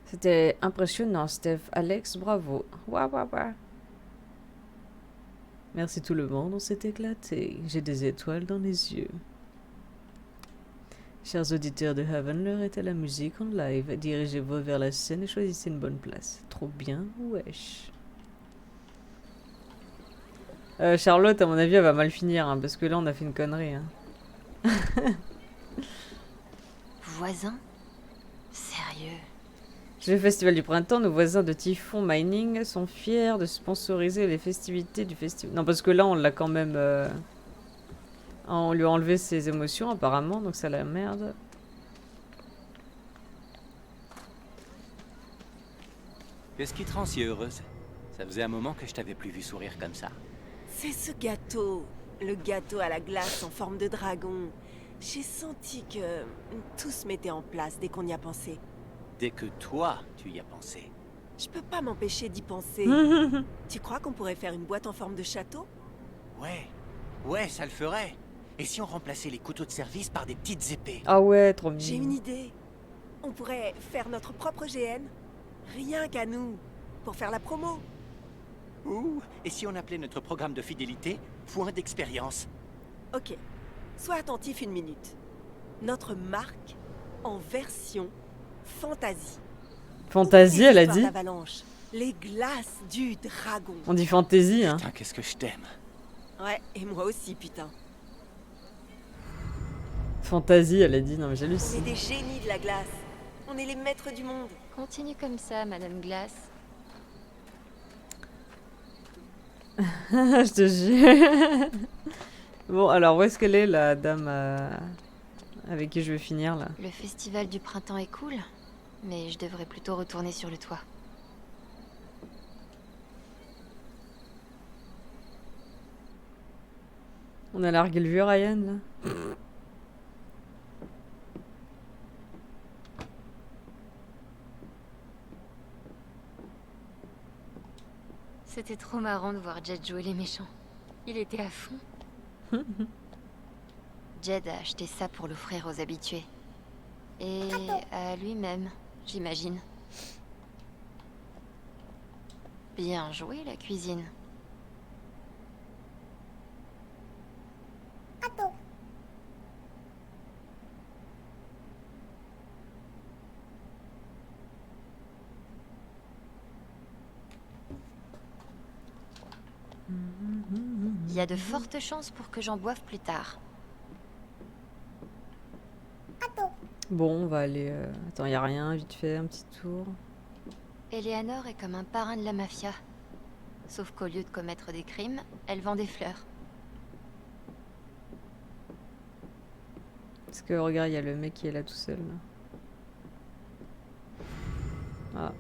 C'était impressionnant, Steph. Alex, bravo. Ouah, ouah, ouah. Merci tout le monde, on s'est éclaté. J'ai des étoiles dans les yeux. Chers auditeurs de Heaven, l'heure est à la musique en live. Dirigez-vous vers la scène et choisissez une bonne place. Trop bien, wesh. Charlotte, à mon avis, elle va mal finir, hein, parce que là, on a fait une connerie. Hein. Voisin? Sérieux? Chez le Festival du Printemps, nos voisins de Typhon Mining sont fiers de sponsoriser les festivités du festival. Non, parce que là, on l'a quand même... on lui a enlevé ses émotions, apparemment, donc ça la merde. Qu'est-ce qui te rend si heureuse? Ça faisait un moment que je t'avais plus vu sourire comme ça. C'est ce gâteau. Le gâteau à la glace en forme de dragon. J'ai senti que tout se mettait en place dès qu'on y a pensé. Dès que toi, tu y as pensé. Je peux pas m'empêcher d'y penser. Tu crois qu'on pourrait faire une boîte en forme de château? Ouais, ça le ferait. Et si on remplaçait les couteaux de service par des petites épées? Ah ouais, trop bien. J'ai une idée. On pourrait faire notre propre GN. Rien qu'à nous. Pour faire la promo. Ouh, et si on appelait notre programme de fidélité point d'expérience? Ok. Sois attentif une minute. Notre marque en version fantasy. Fantasy, elle a dit. Les glaces du dragon. On dit fantasy, hein. Putain, qu'est-ce que je t'aime. Ouais, et moi aussi, putain. Fantasy, elle a dit. Non, mais On j'hallucine. est des génies de la glace. On est les maîtres du monde. Continue comme ça, Madame Glace. Je te jure. Bon, alors où est-ce qu'elle est, la dame avec qui je vais finir, là? Le festival du printemps est cool, mais je devrais plutôt retourner sur le toit. On a largué le vieux Ryan, là. C'était trop marrant de voir Jed jouer les méchants. Il était à fond. Jed a acheté ça pour l'offrir aux habitués. Et à lui-même, j'imagine. Bien joué, la cuisine. Il y a de fortes chances pour que j'en boive plus tard. Bon, on va aller... Attends, y a rien, vite fait, un petit tour. Eleanor est comme un parrain de la mafia. Sauf qu'au lieu de commettre des crimes, elle vend des fleurs. Parce que, regarde, il y a le mec qui est là tout seul, là. Ah.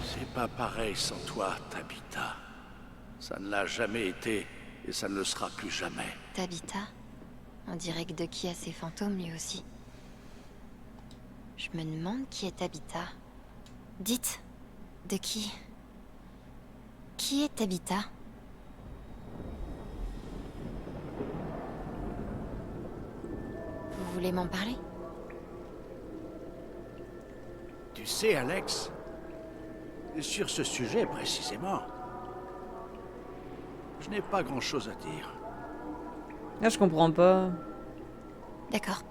C'est pas pareil sans toi, Tabitha. Ça ne l'a jamais été, et ça ne le sera plus jamais. Tabitha? On dirait que Ducky a ses fantômes lui aussi. Je me demande qui est Tabitha. Dites, Ducky. Qui est Tabitha? voulez m'en parler? Tu sais, Alex, sur ce sujet précisément, je n'ai pas grand-chose à dire. Là, je comprends pas. D'accord.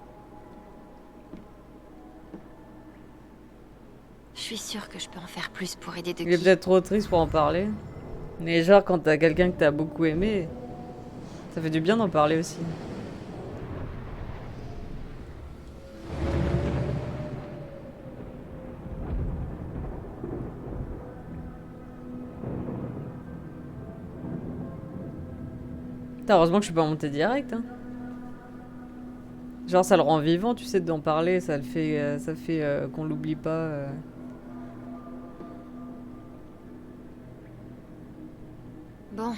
Je suis sûre que je peux en faire plus pour aider de Il est peut-être trop triste pour en parler. Mais genre, quand t'as quelqu'un que t'as beaucoup aimé, ça fait du bien d'en parler aussi. Putain, heureusement que je suis pas montée direct. Hein. Genre, ça le rend vivant, tu sais, d'en parler, ça fait qu'on l'oublie pas. Bon.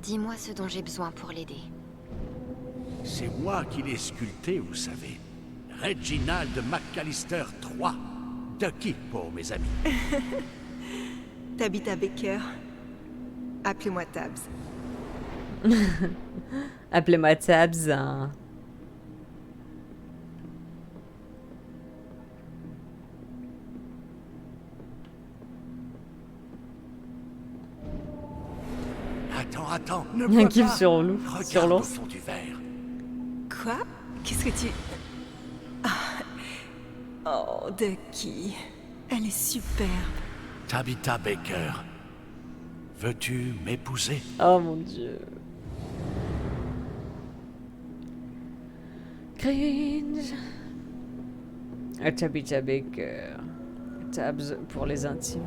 Dis-moi ce dont j'ai besoin pour l'aider. C'est moi qui l'ai sculpté, vous savez. Reginald McAllister III. Ducky pour mes amis. Tabitha Baker. Appelez-moi Tabs. Appelez-moi Tabs. Hein. Attends, ne Il y a un bois kiff pas. sur Regarde au l'ours. fond du verre. Quoi? Qu'est-ce que tu... Oh, Ducky. Elle est superbe. Tabitha Baker. Veux-tu m'épouser? Oh mon dieu. Cringe. Tabitha Baker. Tabs pour les intimes.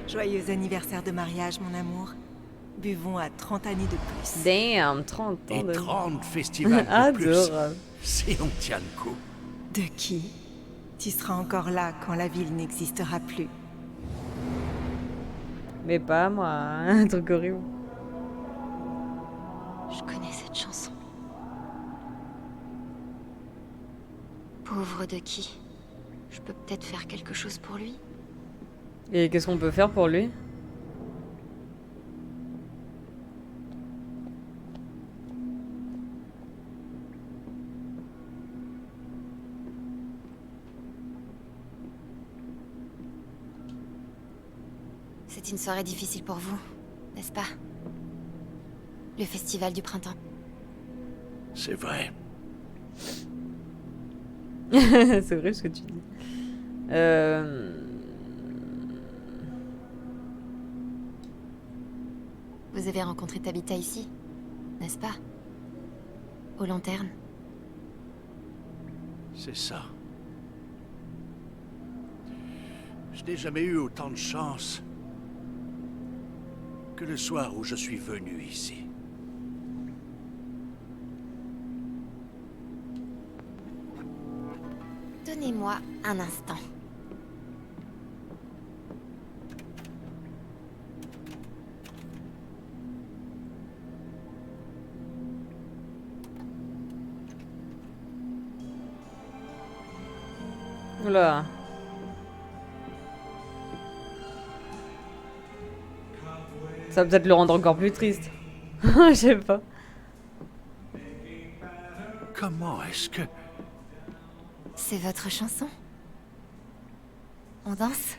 Joyeux anniversaire de mariage, mon amour. Buvons à 30 années de plus. Damn, 30 ans Et de... 30 festivals de plus. Adorable. Si on tient le coup. Ducky, tu seras encore là quand la ville n'existera plus. Mais pas moi, un truc horrible. Je connais cette chanson. Pauvre Ducky. Je peux peut-être faire quelque chose pour lui? Et qu'est-ce qu'on peut faire pour lui? C'est une soirée difficile pour vous, n'est-ce pas? Le festival du printemps. C'est vrai. C'est vrai ce que tu dis. Vous avez rencontré Tabitha ici, n'est-ce pas? Aux lanternes. C'est ça. Je n'ai jamais eu autant de chance que le soir où je suis venu ici. Donnez-moi un instant. Oula. Ça va peut-être le rendre encore plus triste. Je sais pas. Comment est-ce que... C'est votre chanson? On danse?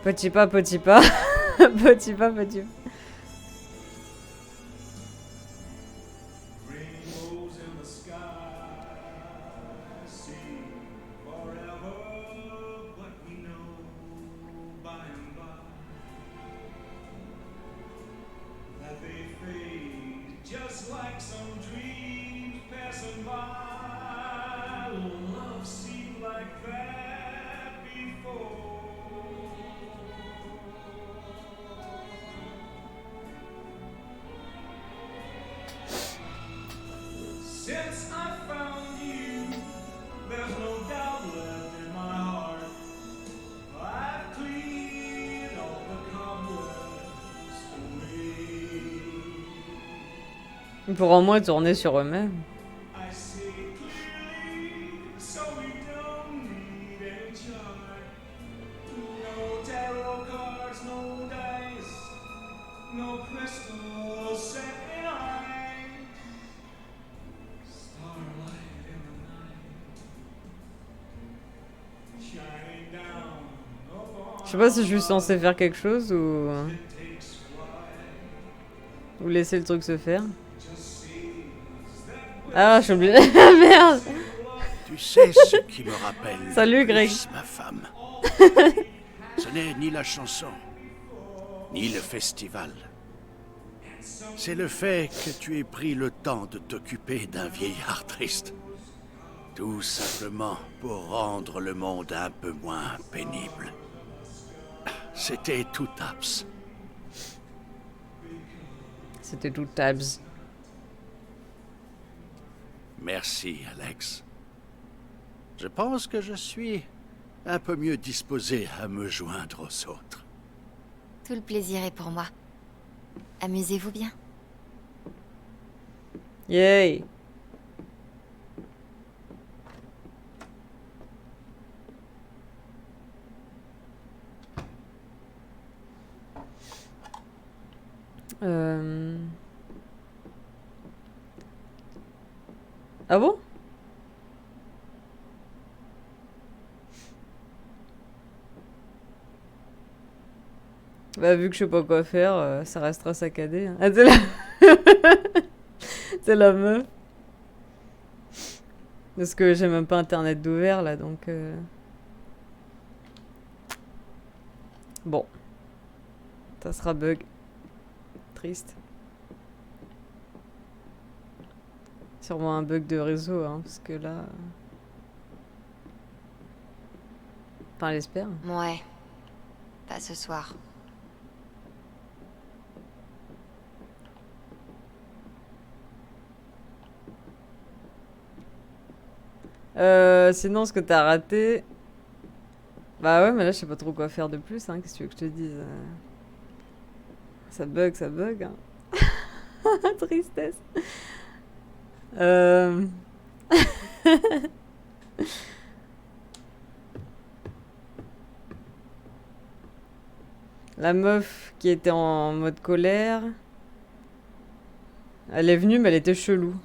Petit pas, petit pas. Petit pas, petit pas. Ils pourront au moins tourner sur eux-mêmes. Je sais pas si je suis censée faire quelque chose ou laisser le truc se faire. Ah, j'ai oublié. Merde. Tu sais ce qui me rappelle. Salut, Greg. Ma femme. Ce n'est ni la chanson, ni le festival. C'est le fait que tu aies pris le temps de t'occuper d'un vieillard triste. Tout simplement pour rendre le monde un peu moins pénible. C'était tout Tabs. C'était tout Tabs. Merci, Alex. Je pense que je suis un peu mieux disposé à me joindre aux autres. Tout le plaisir est pour moi. Amusez-vous bien. Yay. Ah bon? Bah vu que je sais pas quoi faire, ça restera saccadé. Hein. Ah, c'est la... c'est la meuf. Parce que j'ai même pas internet d'ouvert là, donc... Bon. Ça sera bug. Triste. Sûrement un bug de réseau, hein, parce que là... Enfin, j'espère. Ouais. Pas ce soir. Sinon, ce que t'as raté... Bah ouais, mais là, je sais pas trop quoi faire de plus, hein. Qu'est-ce que tu veux que je te dise? Ça bug, hein. Tristesse. La meuf qui était en mode colère... Elle est venue, mais elle était chelou.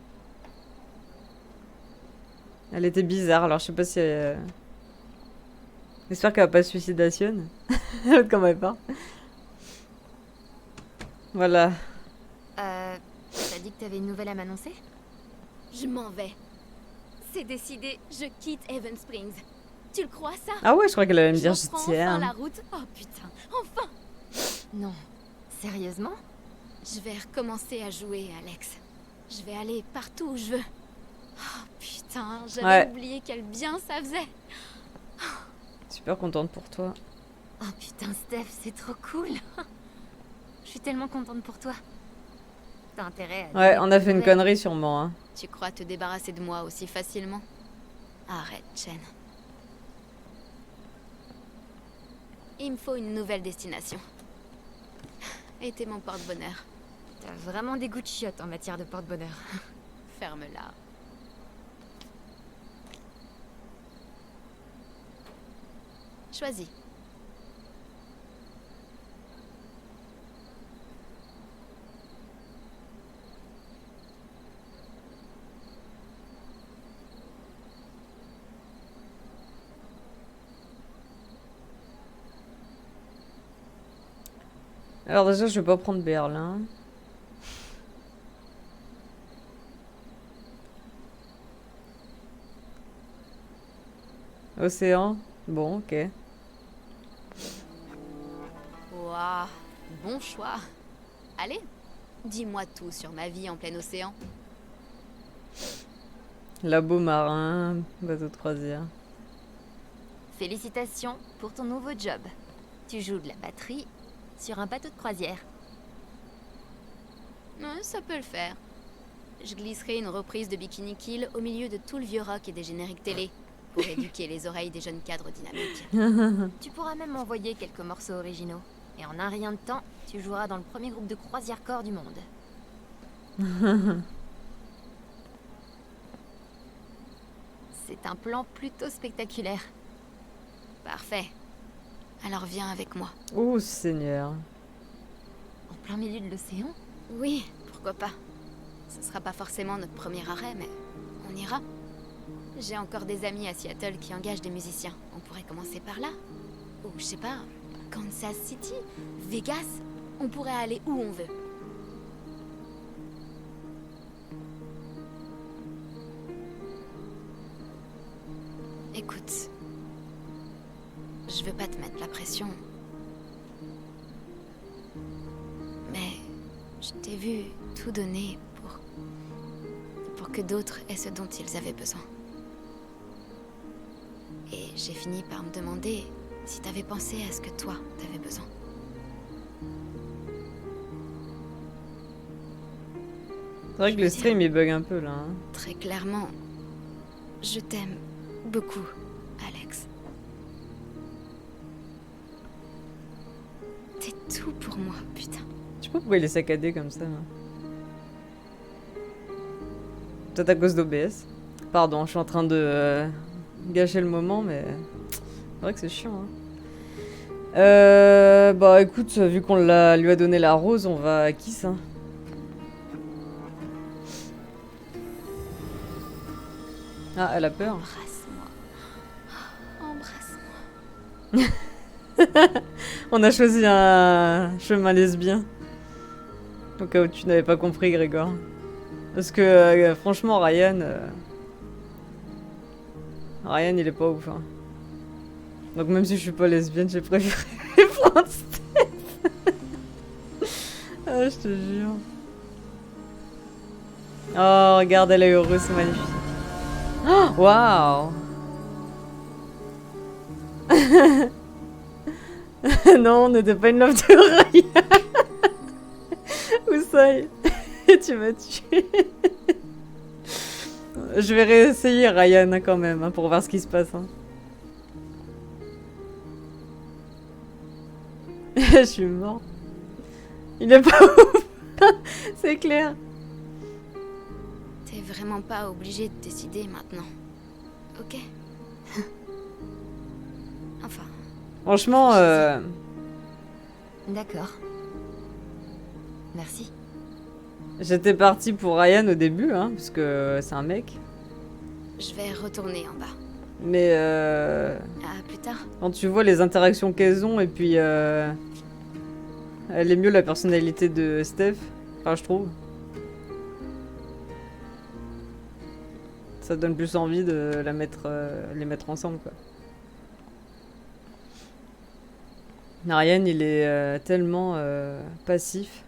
Elle était bizarre, alors je sais pas si elle... J'espère qu'elle va pas suicidation. L'autre comme elle part. Voilà. T'as dit que t'avais une nouvelle à m'annoncer? Je m'en vais. C'est décidé, je quitte Haven Springs. Tu le crois ça? Ah ouais, je crois qu'elle allait me dire je reprends tiens. enfin la route. Oh putain, enfin! Non. Sérieusement? Je vais recommencer à jouer, Alex. Je vais aller partout où je veux. Oh putain, j'avais oublié quel bien ça faisait. Super contente pour toi. Oh putain, Steph, c'est trop cool. Je suis tellement contente pour toi. T'as intérêt à... Ouais, on a fait une connerie sûrement, hein. Tu crois te débarrasser de moi aussi facilement? Arrête, Chen. Il me faut une nouvelle destination. Et t'es mon porte-bonheur. T'as vraiment des goûts de chiottes en matière de porte-bonheur. Ferme-la. Choisis. Alors déjà, je vais pas prendre Berlin. Océan. Bon, ok. Waouh, bon choix. Allez, dis-moi tout sur ma vie en plein océan. Labo marin, bateau de croisière. Félicitations pour ton nouveau job. Tu joues de la batterie sur un bateau de croisière. Ça peut le faire. Je glisserai une reprise de Bikini Kill au milieu de tout le vieux rock et des génériques télé pour éduquer les oreilles des jeunes cadres dynamiques. Tu pourras même m'envoyer quelques morceaux originaux. Et en un rien de temps, tu joueras dans le premier groupe de croisière-corps du monde. C'est un plan plutôt spectaculaire. Parfait. Alors viens avec moi. Oh Seigneur. En plein milieu de l'océan? Oui, pourquoi pas. Ce sera pas forcément notre premier arrêt, mais on ira. J'ai encore des amis à Seattle qui engagent des musiciens. On pourrait commencer par là. Ou je sais pas, Kansas City, Vegas. On pourrait aller où on veut. Écoute, je veux pas te mettre la pression. Mais je t'ai vu tout donner pour que d'autres aient ce dont ils avaient besoin. Et j'ai fini par me demander si t'avais pensé à ce que toi, t'avais besoin. C'est vrai que le stream il bug un peu là. Hein. Très clairement, je t'aime beaucoup, Alex. T'es tout pour moi, putain. Je sais pas pourquoi il est saccadé comme ça. Là. Peut-être à cause d'OBS. Pardon, je suis en train de gâcher le moment, mais c'est vrai que c'est chiant. Hein. Bah écoute, vu qu'on lui a donné la rose, on va à Kiss. Hein. Ah, elle a peur. Embrasse-moi. On a choisi un chemin lesbien. Au cas où tu n'avais pas compris, Grégor. Parce que franchement, Ryan, il est pas ouf. Hein. Donc même si je suis pas lesbienne, j'ai préféré prendre Steph. Ah, je te jure. Oh, regarde, elle est heureuse, c'est magnifique. Oh, waouh. Non, on n'était pas une love de Ryan. Où ça y est. Tu m'as tué. Je vais réessayer Ryan hein, quand même, hein, pour voir ce qui se passe. Hein. Je suis mort. Il est pas ouf. C'est clair. T'es vraiment pas obligé de décider maintenant. Ok. Enfin. Franchement, D'accord. Merci. J'étais partie pour Ryan au début, hein, parce que c'est un mec. Je vais retourner en bas. Mais À plus tard. quand tu vois les interactions qu'elles ont, et puis elle est mieux la personnalité de Steph, enfin je trouve. Ça donne plus envie de les mettre ensemble, quoi. Ryan, il est tellement passif.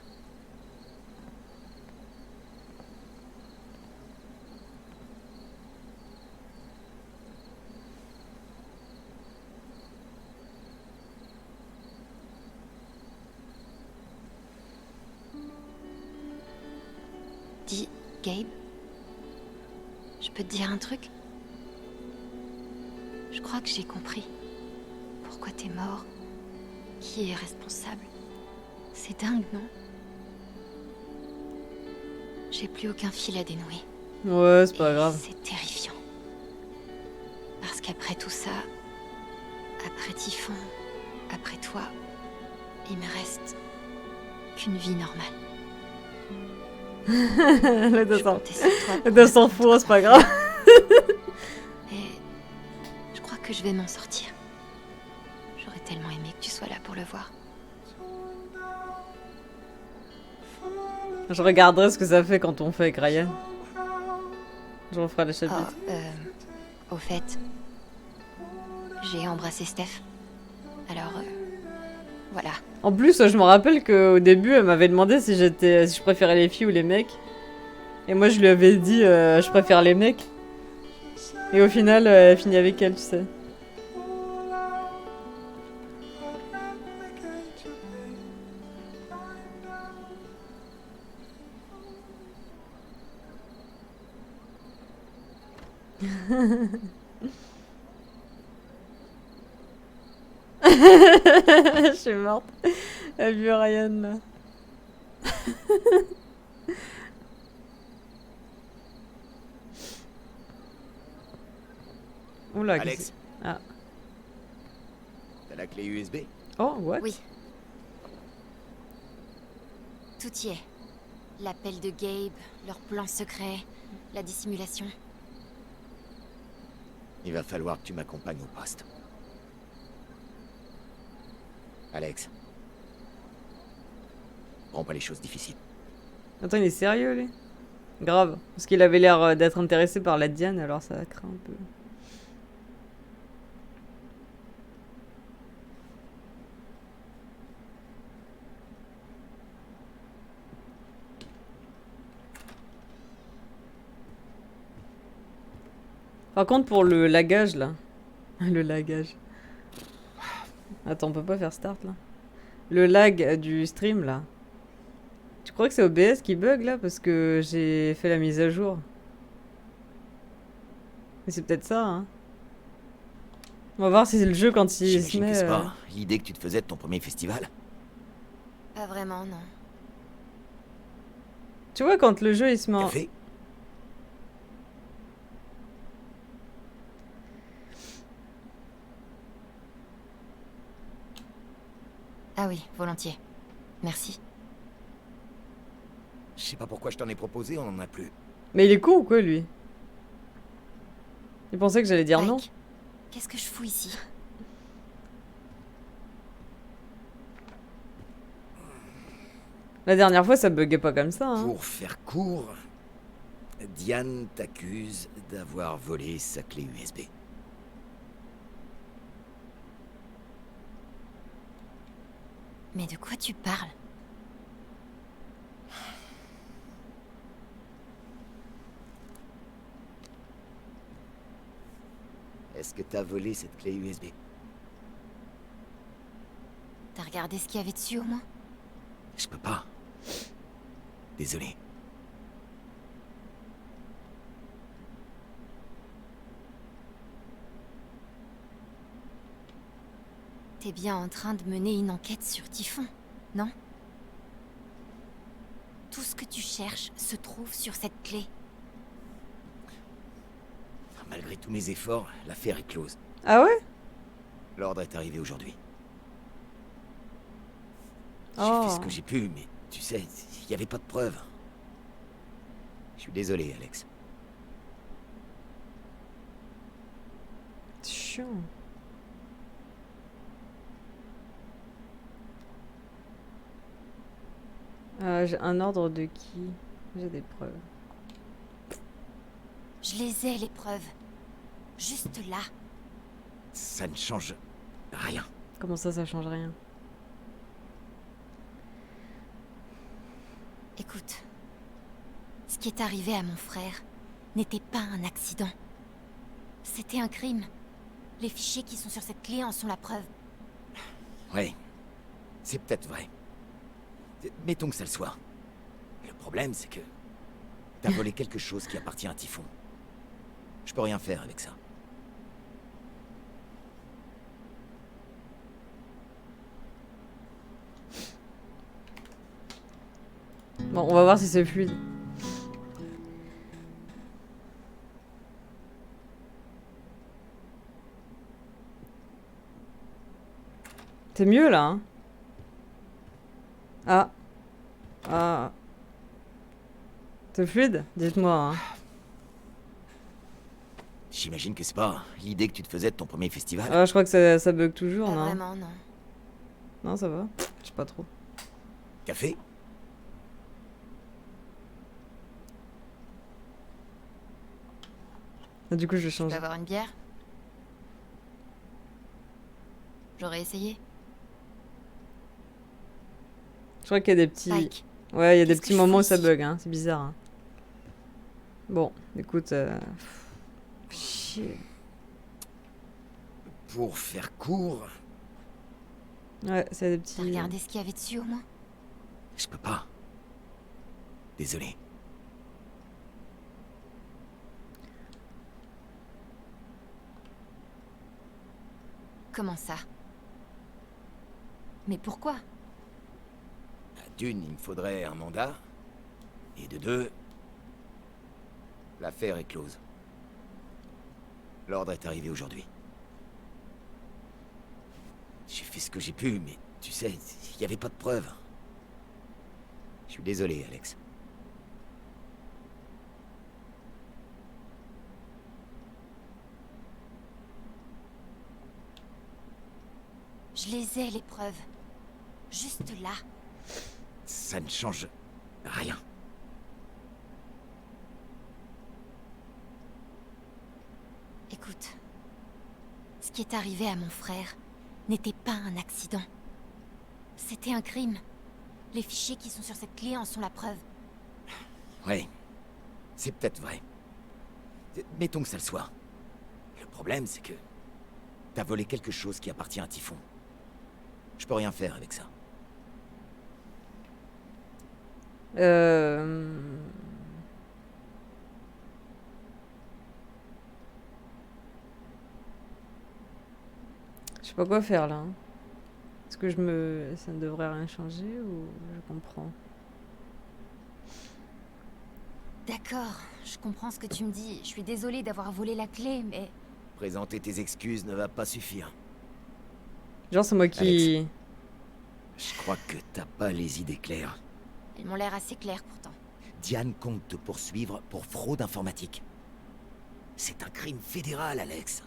Dis, Gabe, je peux te dire un truc? Je crois que j'ai compris. Pourquoi t'es mort? Qui est responsable? C'est dingue, non? J'ai plus aucun fil à dénouer. Ouais, c'est pas grave. C'est terrifiant. Parce qu'après tout ça, après Typhon, après toi, il me reste qu'une vie normale. Le s'en fout, c'est pas grave. Et je crois que je vais m'en sortir. J'aurais tellement aimé que tu sois là pour le voir. Je regarderai ce que ça fait quand on fait avec Ryan. Je referai le chapitre. Au fait, j'ai embrassé Steph. Alors, voilà. En plus, je me rappelle qu'au début, elle m'avait demandé si je préférais les filles ou les mecs. Et moi, je lui avais dit, je préfère les mecs. Et au final, elle finit avec elle, tu sais. Je suis morte. Elle a vu Ryan là. Oula, Alex. Ah. T'as la clé USB? Oh, what? Oui. Tout y est. L'appel de Gabe, leur plan secret, la dissimulation. Il va falloir que tu m'accompagnes au poste. Alex. Prends pas les choses difficiles. Attends, il est sérieux, lui? Grave. Parce qu'il avait l'air d'être intéressé par la Diane, alors ça craint un peu. Par contre, pour le lagage, là. Le lagage. Attends, on peut pas faire start, là. Le lag du stream, là. Tu crois que c'est OBS qui bug, là? Parce que j'ai fait la mise à jour. Mais c'est peut-être ça, hein. On va voir si c'est le jeu quand il se met... C'est pas l'idée que tu te faisais de ton premier festival? Pas vraiment, non. Tu vois, quand le jeu, il se met en... Café? Ah oui, volontiers. Merci. Je sais pas pourquoi je t'en ai proposé, on en a plus. Mais il est con ou quoi, lui? Il pensait que j'allais dire non. Qu'est-ce que je fous ici? La dernière fois, ça buguait pas comme ça, hein. Pour faire court, Diane t'accuse d'avoir volé sa clé USB. Mais de quoi tu parles? Est-ce que t'as volé cette clé USB? T'as regardé ce qu'il y avait dessus au moins? Je peux pas. Désolé. T'es bien en train de mener une enquête sur Typhon, non? Tout ce que tu cherches se trouve sur cette clé. Malgré tous mes efforts, l'affaire est close. Ah ouais? L'ordre est arrivé aujourd'hui. Oh. J'ai fait ce que j'ai pu, mais tu sais, il n'y avait pas de preuves. Je suis désolé, Alex. C'est chiant. J'ai un ordre de qui? J'ai des preuves. Je les ai, les preuves. Juste là. Ça ne change rien. Comment ça, ça change rien? Écoute, ce qui est arrivé à mon frère n'était pas un accident. C'était un crime. Les fichiers qui sont sur cette clé en sont la preuve. Oui, c'est peut-être vrai. Mettons que ça le soit. Le problème, c'est que t'as volé quelque chose qui appartient à Typhon. Je peux rien faire avec ça. Bon, on va voir si c'est fluide. C'est mieux là, hein? Ah. Ah. C'est fluide? Dites-moi, hein. J'imagine que c'est pas l'idée que tu te faisais de ton premier festival. Ah, je crois que ça bug toujours, Pas non? vraiment, non. Non, ça va. Je sais pas trop. Café? Ah, du coup, je vais Tu changer. veux avoir une bière? J'aurais essayé. Je crois qu'il y a des petits... Mike, Ouais, il y a des qu'est-ce que petits je moments où fous ça ici? bug, hein. C'est bizarre, hein. Bon, écoute... Chier. Pour faire court, Ouais, c'est des t'as petits... regardé ce qu'il y avait dessus au moins? je peux pas. Désolé. Comment ça? Mais pourquoi? D'une, il me faudrait un mandat. Et de deux, l'affaire est close. L'ordre est arrivé aujourd'hui. J'ai fait ce que j'ai pu, mais tu sais, il n'y avait pas de preuves. Je suis désolé, Alex. Je les ai, les preuves. Juste là. Ça ne change rien. Écoute, ce qui est arrivé à mon frère n'était pas un accident. C'était un crime. Les fichiers qui sont sur cette clé en sont la preuve. Oui, c'est peut-être vrai. Mettons que ça le soit. Le problème, c'est que... t'as volé quelque chose qui appartient à Typhon. Je peux rien faire avec ça. Je sais pas quoi faire là. Est-ce que ça ne devrait rien changer ou je comprends? D'accord, je comprends ce que tu me dis. Je suis désolée d'avoir volé la clé, mais... Présenter tes excuses ne va pas suffire. Genre c'est moi qui... Alex, je crois que t'as pas les idées claires. Elles m'ont l'air assez claires pourtant. Diane compte te poursuivre pour fraude informatique. C'est un crime fédéral, Alex.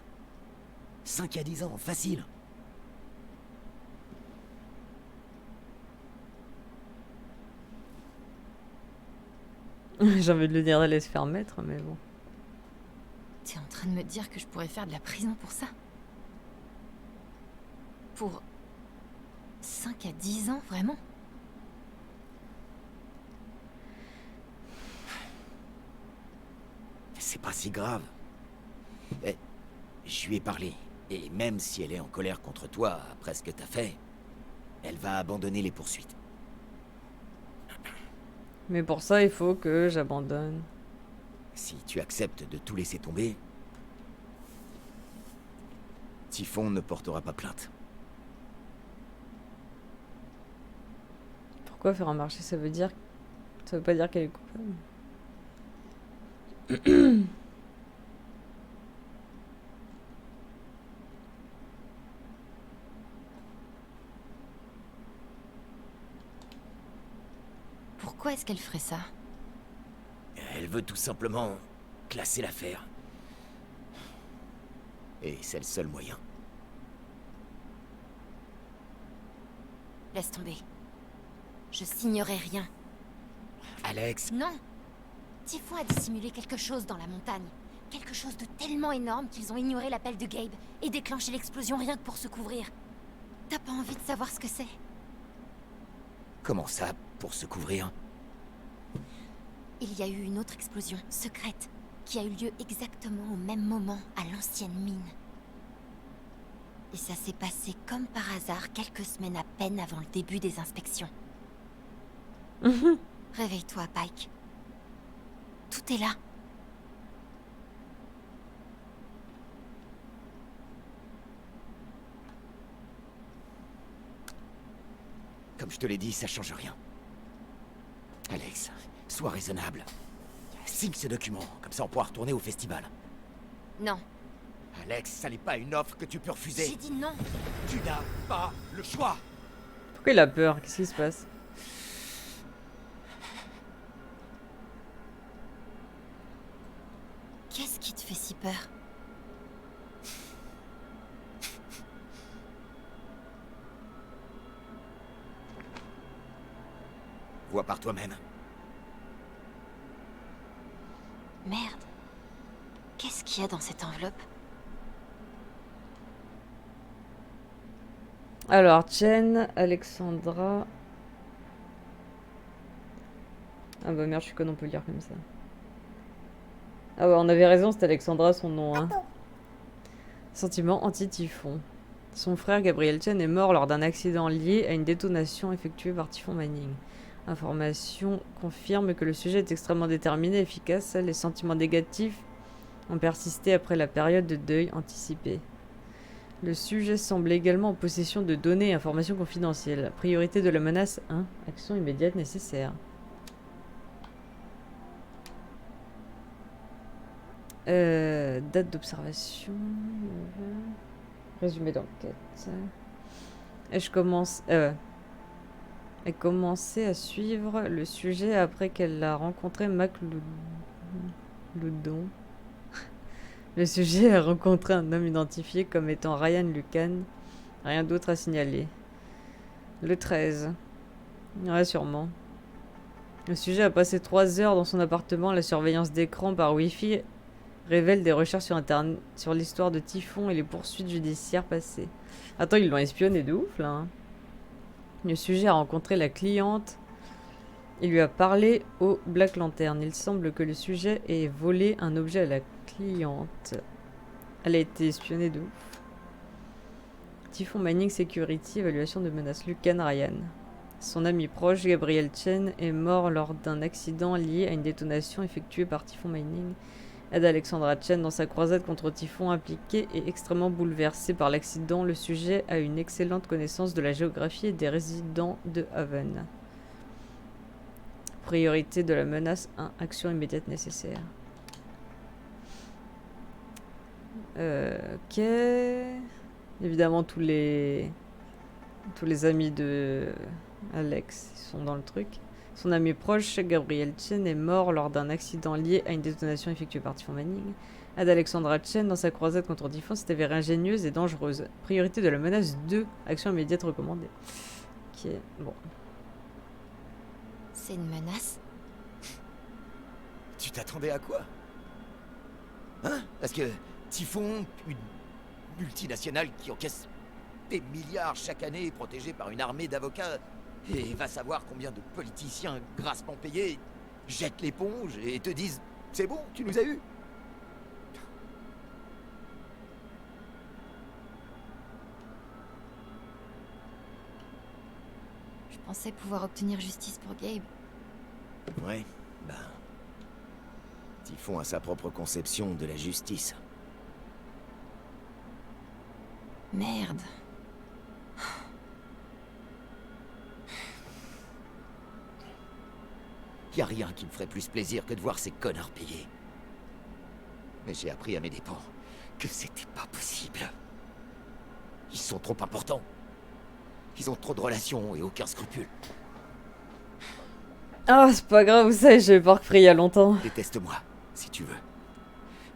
5 à 10 ans, facile. J'ai envie de lui dire d'aller se faire mettre, mais bon. T'es en train de me dire que je pourrais faire de la prison pour ça? Pour 5 à 10 ans, vraiment? C'est pas si grave. Eh, je lui ai parlé. Et même si elle est en colère contre toi après ce que t'as fait, elle va abandonner les poursuites. Mais pour ça, il faut que j'abandonne. Si tu acceptes de tout laisser tomber, Typhon ne portera pas plainte. Pourquoi faire un marché? Ça veut pas dire qu'elle est coupable. Pourquoi est-ce qu'elle ferait ça? Elle veut tout simplement classer l'affaire. Et c'est le seul moyen. Laisse tomber. Je signerai rien. Alex... Non! Typhon a dissimulé quelque chose dans la montagne. Quelque chose de tellement énorme qu'ils ont ignoré l'appel de Gabe et déclenché l'explosion rien que pour se couvrir. T'as pas envie de savoir ce que c'est? Comment ça, pour se couvrir? Il y a eu une autre explosion, secrète, qui a eu lieu exactement au même moment à l'ancienne mine. Et ça s'est passé comme par hasard quelques semaines à peine avant le début des inspections. Réveille-toi, Pike. Tout est là. Comme je te l'ai dit, ça change rien. Alex, sois raisonnable. Signe ce document, comme ça on pourra retourner au festival. Non. Alex, ça n'est pas une offre que tu peux refuser. J'ai dit non. Tu n'as pas le choix. Pourquoi il a peur? Qu'est-ce qui se passe? Qu'est-ce qui te fait si peur? Vois par toi-même. Merde. Qu'est-ce qu'il y a dans cette enveloppe? Alors, Chen, Alexandra... Ah bah merde, je suis conne, on peut lire comme ça. Ah ouais, on avait raison, c'était Alexandra son nom. Hein. Sentiment anti-typhon. Son frère Gabriel Chen est mort lors d'un accident lié à une détonation effectuée par Typhon Manning. Information confirme que le sujet est extrêmement déterminé et efficace. Les sentiments négatifs ont persisté après la période de deuil anticipé. Le sujet semble également en possession de données et informations confidentielles. Priorité de la menace 1. Action immédiate nécessaire. Date d'observation. Résumé d'enquête. Et je commence... a commencé à suivre le sujet après qu'elle a rencontré Loudon. Le sujet a rencontré un homme identifié comme étant Ryan Lucan. Rien d'autre à signaler. Le 13. Ouais, sûrement. Le sujet a passé 3 heures dans son appartement. La surveillance d'écran par Wi-Fi révèle des recherches sur Internet sur l'histoire de Typhon et les poursuites judiciaires passées. Attends, ils l'ont espionné de ouf, là. Hein. Le sujet a rencontré la cliente et lui a parlé au Black Lantern. Il semble que le sujet ait volé un objet à la cliente. Elle a été espionnée de ouf. Typhon Mining Security, évaluation de menaces. Lucan Ryan. Son ami proche, Gabriel Chen, est mort lors d'un accident lié à une détonation effectuée par Typhon Mining. Aide Alexandra Chen dans sa croisade contre Typhon, impliquée et extrêmement bouleversée par l'accident. Le sujet a une excellente connaissance de la géographie et des résidents de Haven. Priorité de la menace 1. Action immédiate nécessaire. Ok. Évidemment, tous les amis de Alex sont dans le truc. Son ami proche, Gabriel Chen, est mort lors d'un accident lié à une détonation effectuée par Typhon Mining. Aide Alexandra Chen dans sa croisade contre Typhon s'est avérée ingénieuse et dangereuse. Priorité de la menace 2. Action immédiate recommandée. Ok, bon. C'est une menace? Tu t'attendais à quoi? Hein? Parce que Typhon, une multinationale qui encaisse des milliards chaque année, protégée par une armée d'avocats, et va savoir combien de politiciens grassement payés jettent l'éponge et te disent « C'est bon, tu nous as eu !» Je pensais pouvoir obtenir justice pour Gabe. Ouais, ben... Typhon a sa propre conception de la justice. Merde. Y a rien qui me ferait plus plaisir que de voir ces connards payés. Mais j'ai appris à mes dépens que c'était pas possible. Ils sont trop importants. Ils ont trop de relations et aucun scrupule. Ah, c'est pas grave, vous savez, j'ai pas repris il y a longtemps. Déteste-moi, si tu veux.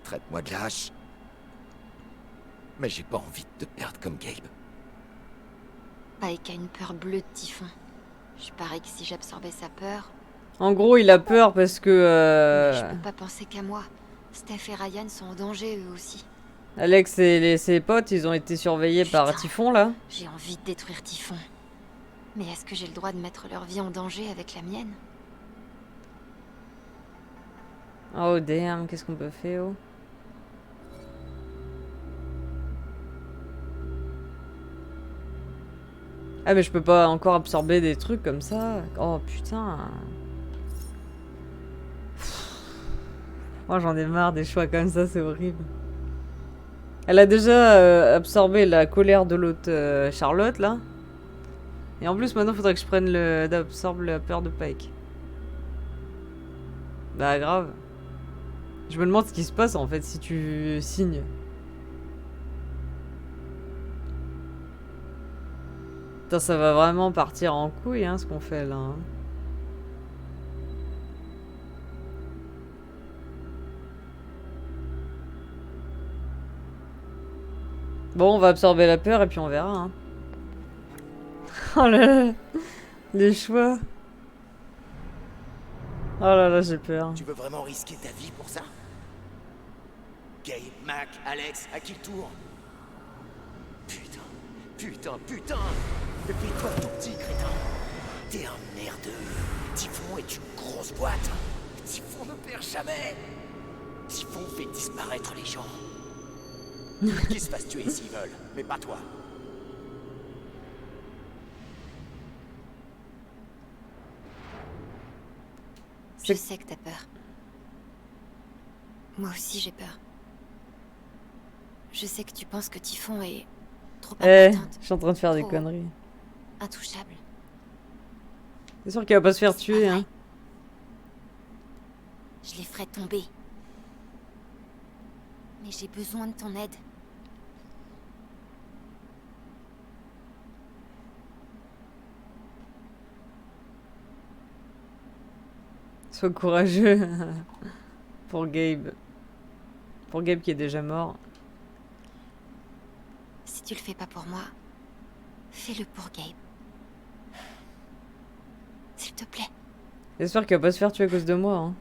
Traite-moi de lâche. Mais j'ai pas envie de te perdre comme Gabe. Pike a une peur bleue de Typhon. Je parie que si j'absorbais sa peur... En gros, il a peur parce que... Mais je peux pas penser qu'à moi. Steph et Ryan sont en danger, eux aussi. Alex et ses potes, ils ont été surveillés par Typhon, là. J'ai envie de détruire Typhon. Mais est-ce que j'ai le droit de mettre leur vie en danger avec la mienne? Oh damn, qu'est-ce qu'on peut faire, oh? Ah mais je peux pas encore absorber des trucs comme ça. Oh putain. Moi j'en ai marre des choix comme ça, c'est horrible. Elle a déjà absorbé la colère de l'autre Charlotte là. Et en plus maintenant faudrait que je prenne d'absorber la peur de Pike. Bah grave. Je me demande ce qui se passe en fait si tu signes. Putain, ça va vraiment partir en couille hein, ce qu'on fait là. Hein. Bon, on va absorber la peur et puis on verra. Hein. Oh les choix. Oh là là, j'ai peur. Tu veux vraiment risquer ta vie pour ça? Gabe, Mac, Alex, à qui le tour? Putain, putain, putain! Fais-toi ton petit crétin! T'es un merdeux! Typhon est une grosse boîte! Typhon ne perd jamais! Typhon fait disparaître les gens! Qu'ils se fassent tuer s'ils veulent, mais pas toi! Je sais que t'as peur. Moi aussi j'ai peur. Je sais que tu penses que Typhon est trop importante. Je suis en train de faire des conneries. Intouchable. C'est sûr qu'il va pas se faire tuer, hein. Je les ferai tomber. Mais j'ai besoin de ton aide. Sois courageux. Pour Gabe. Pour Gabe qui est déjà mort. Si tu le fais pas pour moi, fais-le pour Gabe. S'il te plaît. J'espère qu'il va pas se faire tuer à cause de moi. Hein.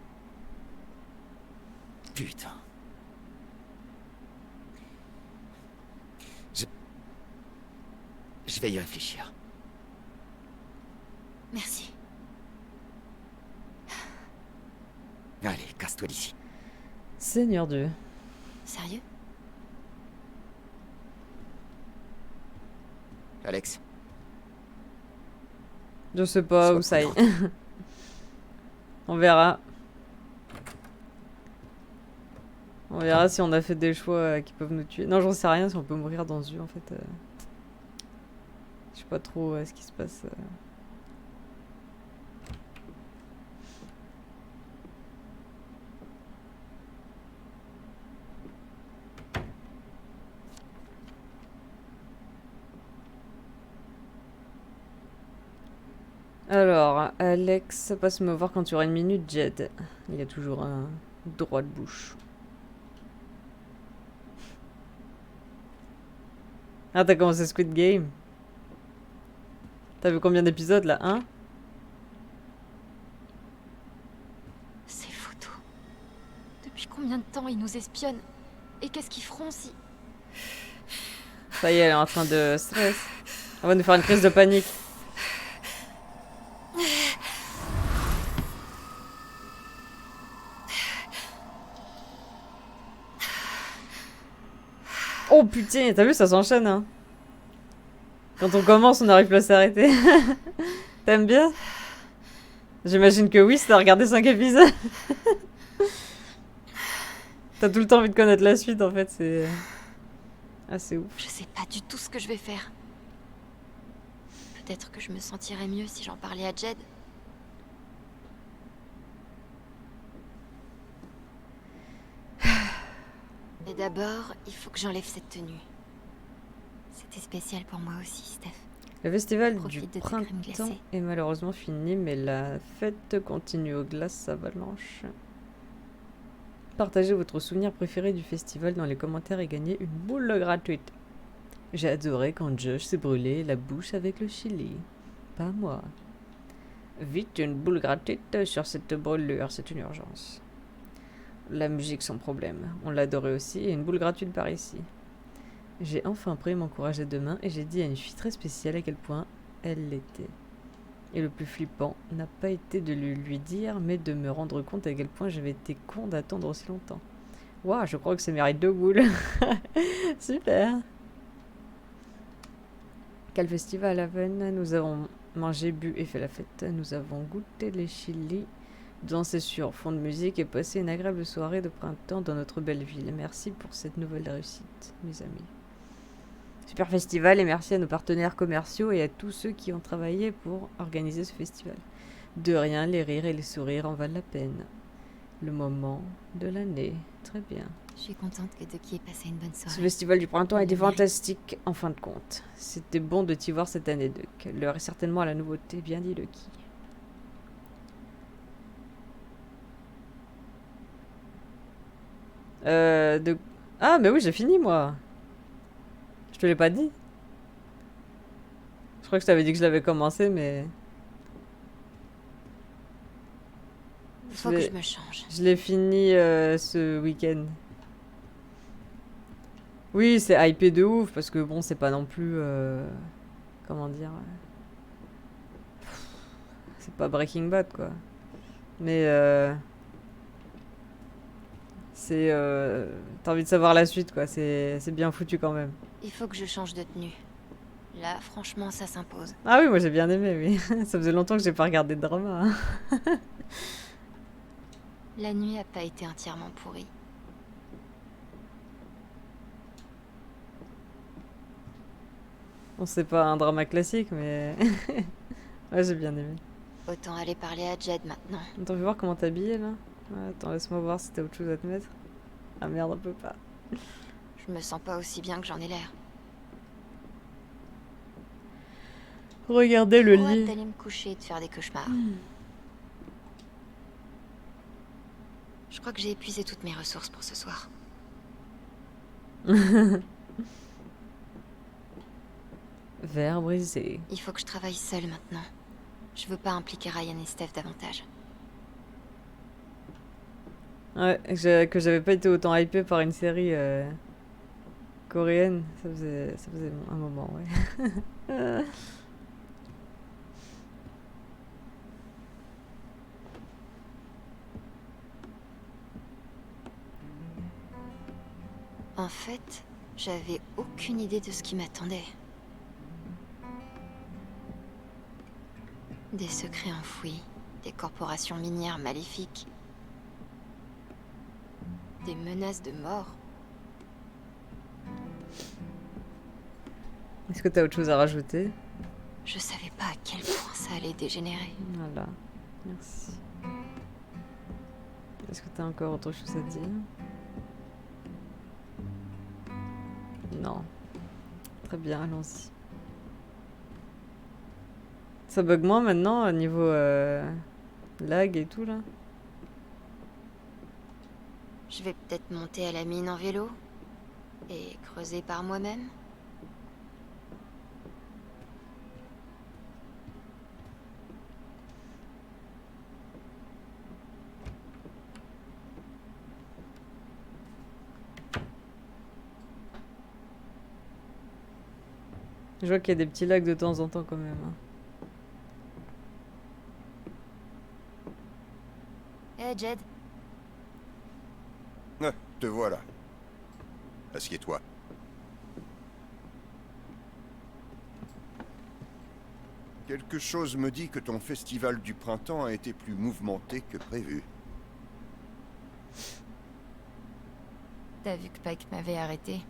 Putain. Je vais y réfléchir. Merci. Allez, casse-toi d'ici. Seigneur Dieu. Sérieux? Alex. Je sais pas où ça y est. On verra. On verra si on a fait des choix qui peuvent nous tuer. Non, j'en sais rien si on peut mourir dans ce jeu en fait. Je sais pas trop ce qui se passe. Alors, Alex, passe me voir quand tu auras une minute, Jed. Il y a toujours un droit de bouche. Ah, t'as commencé Squid Game? T'as vu combien d'épisodes là? Un? Ces photos. Depuis combien de temps ils nous espionnent? Et qu'est-ce qu'ils feront si... Ça y est, elle est en train de stress. Elle va nous faire une crise de panique. Oh putain, t'as vu, ça s'enchaîne, hein. Quand on commence, on n'arrive plus à s'arrêter. T'aimes bien? J'imagine que oui, si t'as regardé 5 épisodes. T'as tout le temps envie de connaître la suite, en fait, c'est... Ah, c'est ouf. Je sais pas du tout ce que je vais faire. Peut-être que je me sentirais mieux si j'en parlais à Jed. Mais d'abord, il faut que j'enlève cette tenue. C'était spécial pour moi aussi, Steph. Le festival Profite du de tes printemps crèmes glacées. est malheureusement fini, mais la fête continue aux glaces avalanches. Partagez votre souvenir préféré du festival dans les commentaires et gagnez une boule gratuite. J'ai adoré quand Josh s'est brûlé la bouche avec le chili. Pas moi. Vite, une boule gratuite sur cette brûlure, c'est une urgence. La musique sans problème, on l'adorait aussi, et une boule gratuite par ici. J'ai enfin pris mon courage à deux mains et j'ai dit à une fille très spéciale à quel point elle l'était. Et le plus flippant n'a pas été de le lui dire, mais de me rendre compte à quel point j'avais été con d'attendre aussi longtemps. Waouh, je crois que ça mérite 2 boules. Super. Quel festival à Vennes. Nous avons mangé, bu et fait la fête. Nous avons goûté les chilis, dansé sur fond de musique et passé une agréable soirée de printemps dans notre belle ville. Merci pour cette nouvelle réussite, mes amis. Super festival et merci à nos partenaires commerciaux et à tous ceux qui ont travaillé pour organiser ce festival. De rien, les rires et les sourires en valent la peine. Le moment de l'année. Très bien. Je suis contente que Ducky ait passé une bonne soirée. Ce festival du printemps a été fantastique, en fin de compte. C'était bon de t'y voir cette année, Duck. L'heure est certainement à la nouveauté, bien dit Lucky. Ah, mais oui, j'ai fini, moi. Je te l'ai pas dit. Je crois que je t'avais dit que je l'avais commencé, mais... Faut que je me change. Je l'ai fini ce week-end. Oui, c'est hypé de ouf, parce que bon, c'est pas non plus... comment dire... C'est pas Breaking Bad, quoi. Mais... c'est... T'as envie de savoir la suite, quoi. C'est bien foutu, quand même. Il faut que je change de tenue. Là, franchement, ça s'impose. Ah oui, moi j'ai bien aimé, oui. Ça faisait longtemps que j'ai pas regardé de drama. Hein. La nuit a pas été entièrement pourrie. Bon, c'est pas un drama classique, mais... ouais, j'ai bien aimé. Autant aller parler à Jed maintenant. Attends, je vais voir comment t'es habillée, là. Ouais, attends, laisse-moi voir si t'as autre chose à te mettre. Ah merde, on peut pas. Je me sens pas aussi bien que j'en ai l'air. Regardez le J'ai trop hâte lit. d'aller me coucher et de faire des cauchemars. Je crois que j'ai épuisé toutes mes ressources pour ce soir. Verre brisé. Il faut que je travaille seule maintenant. Je veux pas impliquer Ryan et Steph davantage. Ouais, que j'avais pas été autant hypé par une série coréenne. Ça faisait un moment, ouais. En fait, j'avais aucune idée de ce qui m'attendait. Des secrets enfouis, des corporations minières maléfiques, des menaces de mort. Est-ce que t'as autre chose à rajouter? Je savais pas à quel point ça allait dégénérer. Voilà, merci. Est-ce que t'as encore autre chose à dire? Non. Très bien, allons-y. Ça bug moins maintenant au niveau lag et tout là? Je vais peut-être monter à la mine en vélo et creuser par moi-même. Je vois qu'il y a des petits lags de temps en temps quand même. Hein. Hey Jed. Ah, te voilà. Assieds-toi. Quelque chose me dit que ton festival du printemps a été plus mouvementé que prévu. T'as vu que Pike m'avait arrêté?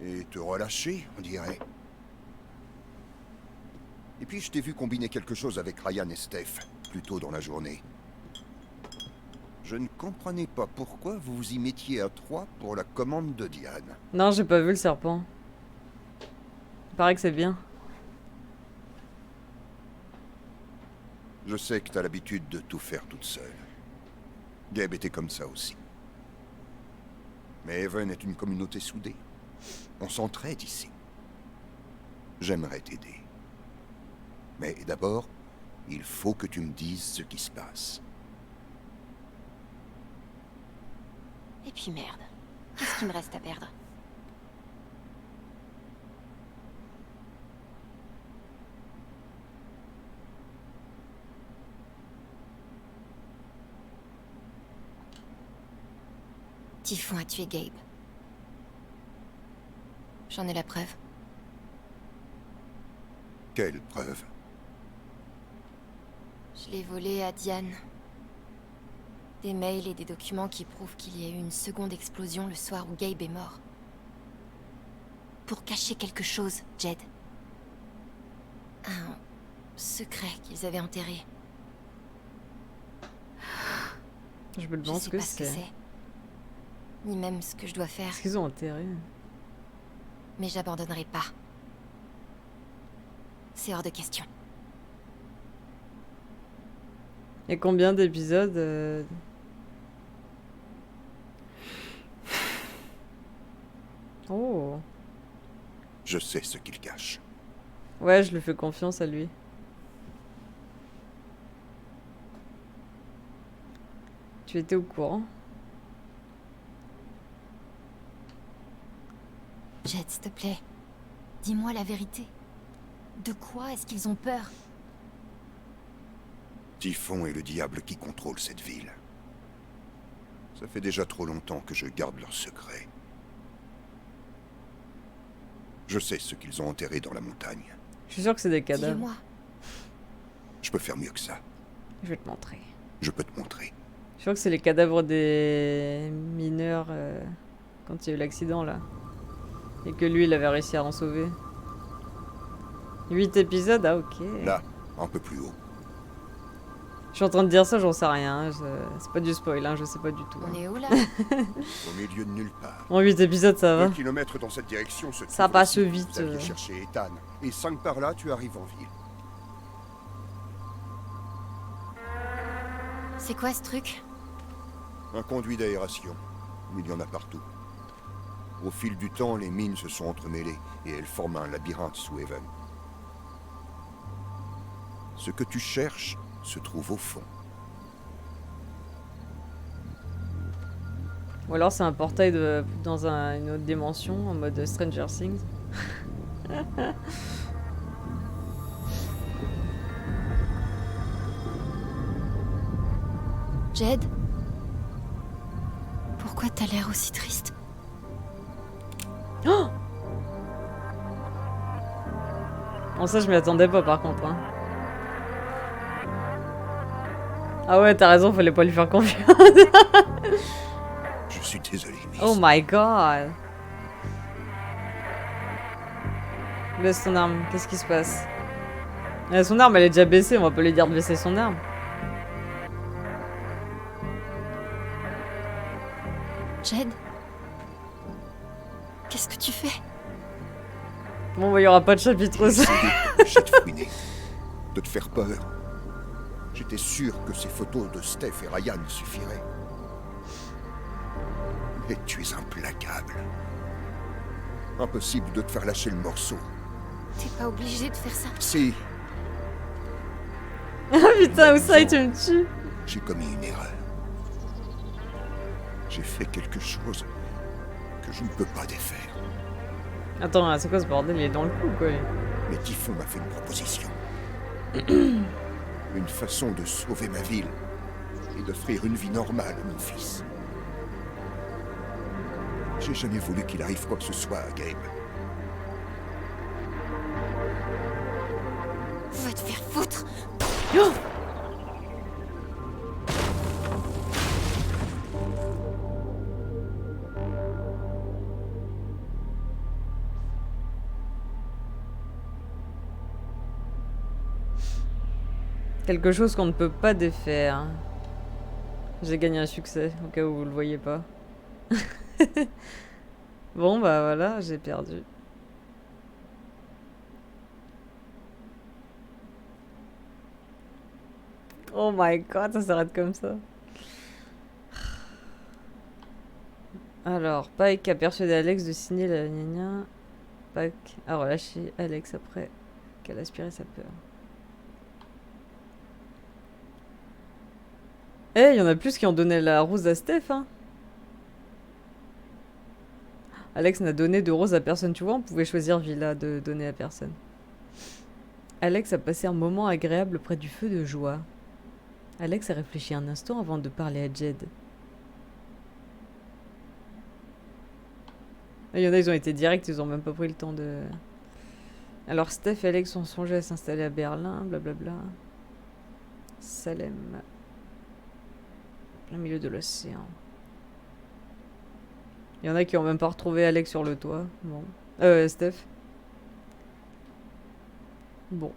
Et te relâcher, on dirait. Et puis je t'ai vu combiner quelque chose avec Ryan et Steph, plus tôt dans la journée. Je ne comprenais pas pourquoi vous vous y mettiez à 3 pour la commande de Diane. Non, j'ai pas vu le serpent. Il paraît que c'est bien. Je sais que t'as l'habitude de tout faire toute seule. Gabe était comme ça aussi. Mais Haven est une communauté soudée. On s'entraide ici. J'aimerais t'aider. Mais d'abord, il faut que tu me dises ce qui se passe. Et puis merde. Qu'est-ce qu'il me reste à perdre? Typhon a tué Gabe. J'en ai la preuve. Quelle preuve? Je l'ai volé à Diane. Des mails et des documents qui prouvent qu'il y a eu une seconde explosion le soir où Gabe est mort. Pour cacher quelque chose, Jed. Un secret qu'ils avaient enterré. Je me demande ce que c'est. Ni même ce que je dois faire. Est-ce qu'ils ont enterré? Mais j'abandonnerai pas. C'est hors de question. Et combien d'épisodes Oh. Je sais ce qu'il cache. Ouais, je lui fais confiance à lui. Tu étais au courant? Jed, s'il te plaît. Dis-moi la vérité. De quoi est-ce qu'ils ont peur? Typhon est le diable qui contrôle cette ville. Ça fait déjà trop longtemps que je garde leurs secrets. Je sais ce qu'ils ont enterré dans la montagne. Je suis sûr que c'est des cadavres. Dis-le-moi. Je peux faire mieux que ça. Je vais te montrer. Je peux te montrer. Je suis sûr que c'est les cadavres des mineurs quand il y a eu l'accident là. Et que lui, il avait réussi à en sauver. 8 épisodes, ah ok. Là, un peu plus haut. Je suis en train de dire ça, j'en sais rien. C'est pas du spoil, hein, je sais pas du tout. On est où là? Au milieu de nulle part. En 8 épisodes, ça va. 2 kilomètres dans cette direction se Ça trouve passe le site où vite. Vous alliez chercher Ethan. Et 5 par là, tu arrives en ville. C'est quoi ce truc? Un conduit d'aération. Il y en a partout. Au fil du temps, les mines se sont entremêlées et elles forment un labyrinthe sous Haven. Ce que tu cherches se trouve au fond. Ou alors c'est un portail dans une autre dimension en mode Stranger Things. Jed? Pourquoi t'as l'air aussi triste? Oh, bon, ça je m'y attendais pas par contre. Hein. Ah ouais, t'as raison, fallait pas lui faire confiance. Je suis désolé, Miss. Oh my god. Baisse ton arme, qu'est-ce qui se passe? Son arme elle est déjà baissée, on va pas lui dire de baisser son arme. Jed? Qu'est-ce que tu fais? Bon bah y aura pas de chapitre ça. J'ai de fouiner, de te faire peur. J'étais sûr que ces photos de Steph et Ryan suffiraient. Mais tu es implacable. Impossible de te faire lâcher le morceau. T'es pas obligé de faire ça. Si, Ah putain, Ousai, tu me tues. j'ai commis une erreur. J'ai fait quelque chose que je ne peux pas défaire. Attends, c'est quoi ce bordel? Il est dans le coup quoi. Mais Typhon m'a fait une proposition. Une façon de sauver ma ville et d'offrir une vie normale à mon fils. J'ai jamais voulu qu'il arrive quoi que ce soit à Gabe. Va te faire foutre. Oh, quelque chose qu'on ne peut pas défaire. J'ai gagné un succès, au cas où vous le voyez pas. Bon bah voilà, j'ai perdu. Oh my god, ça s'arrête comme ça. Alors, Pike a persuadé Alex de signer la gna. Pike a relâché Alex après qu'elle a aspiré sa peur. Eh, il y en a plus qui ont donné la rose à Steph, hein. Alex n'a donné de rose à personne, tu vois, on pouvait choisir Villa de donner à personne. Alex a passé un moment agréable près du feu de joie. Alex a réfléchi un instant avant de parler à Jed. Il y en a, ils ont été directs, ils ont même pas pris le temps de... Alors Steph et Alex ont songé à s'installer à Berlin, blablabla. Salem. Plein milieu de l'océan. Il y en a qui ont même pas retrouvé Alex sur le toit. Bon. Steph. Bon.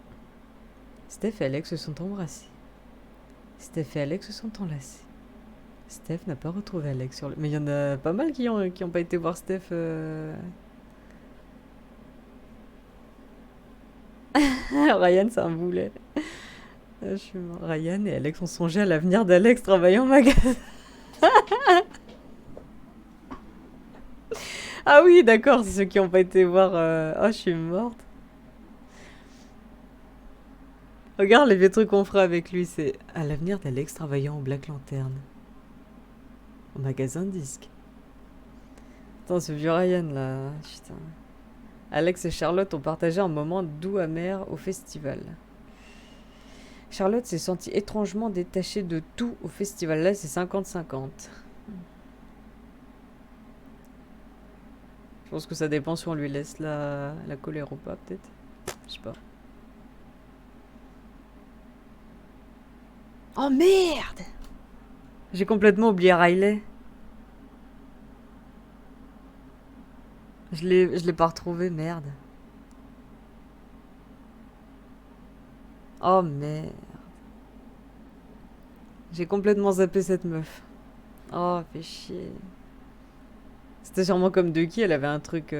Steph et Alex se sont embrassés. Steph et Alex se sont enlacés. Steph n'a pas retrouvé Alex sur le... Mais il y en a pas mal qui ont pas été voir Steph. Ryan, c'est un boulet. Je suis mort. Ryan et Alex ont songé à l'avenir d'Alex travaillant en magasin. Ah oui, d'accord, c'est ceux qui n'ont pas été voir... Oh, je suis morte. Regarde les vieux trucs qu'on fera avec lui, c'est à l'avenir d'Alex travaillant au Black Lantern. Au magasin de disques. Attends, ce vieux Ryan là, putain. Alex et Charlotte ont partagé un moment doux amer au festival. Charlotte s'est sentie étrangement détachée de tout au festival. Là, c'est 50-50. Je pense que ça dépend si on lui laisse la colère ou pas, peut-être. Je sais pas. Oh merde! J'ai complètement oublié Riley. Je l'ai pas retrouvé, merde. Oh merde. J'ai complètement zappé cette meuf. Oh, fait chier. C'était sûrement comme Ducky, elle avait un truc...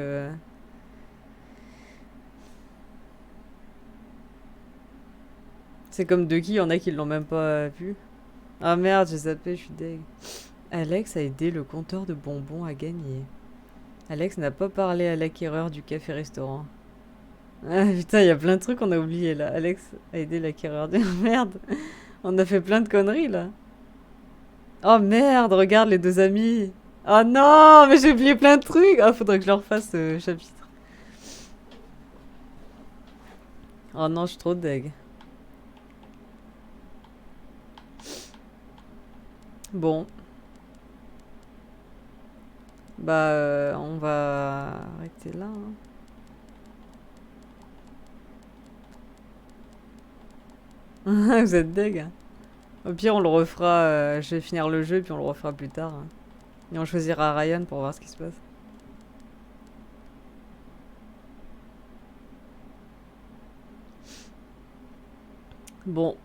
C'est comme Ducky, il y en a qui l'ont même pas vu. Ah merde, j'ai zappé, je suis deg. Alex a aidé le compteur de bonbons à gagner. Alex n'a pas parlé à l'acquéreur du café-restaurant. Ah putain, il y a plein de trucs qu'on a oubliés là. Alex a aidé l'acquéreur du... Merde, on a fait plein de conneries là. Oh merde, regarde les deux amis. Oh non, mais j'ai oublié plein de trucs. Ah, faudrait que je leur fasse ce chapitre. Oh non, je suis trop deg. Bon. Bah, on va arrêter là. Hein. Vous êtes deg. Au pire, on le refera. Je vais finir le jeu, puis on le refera plus tard. Et on choisira Ryan pour voir ce qui se passe. Bon.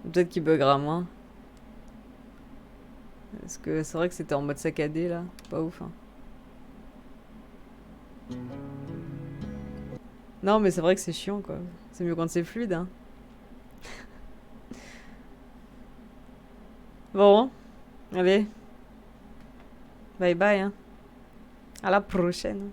Peut-être qu'il buggera moins. Parce que c'est vrai que c'était en mode saccadé là. Pas ouf. Hein. Non, mais c'est vrai que c'est chiant quoi. C'est mieux quand c'est fluide. Hein. Bon. Allez. Bye bye. Hein. À la prochaine.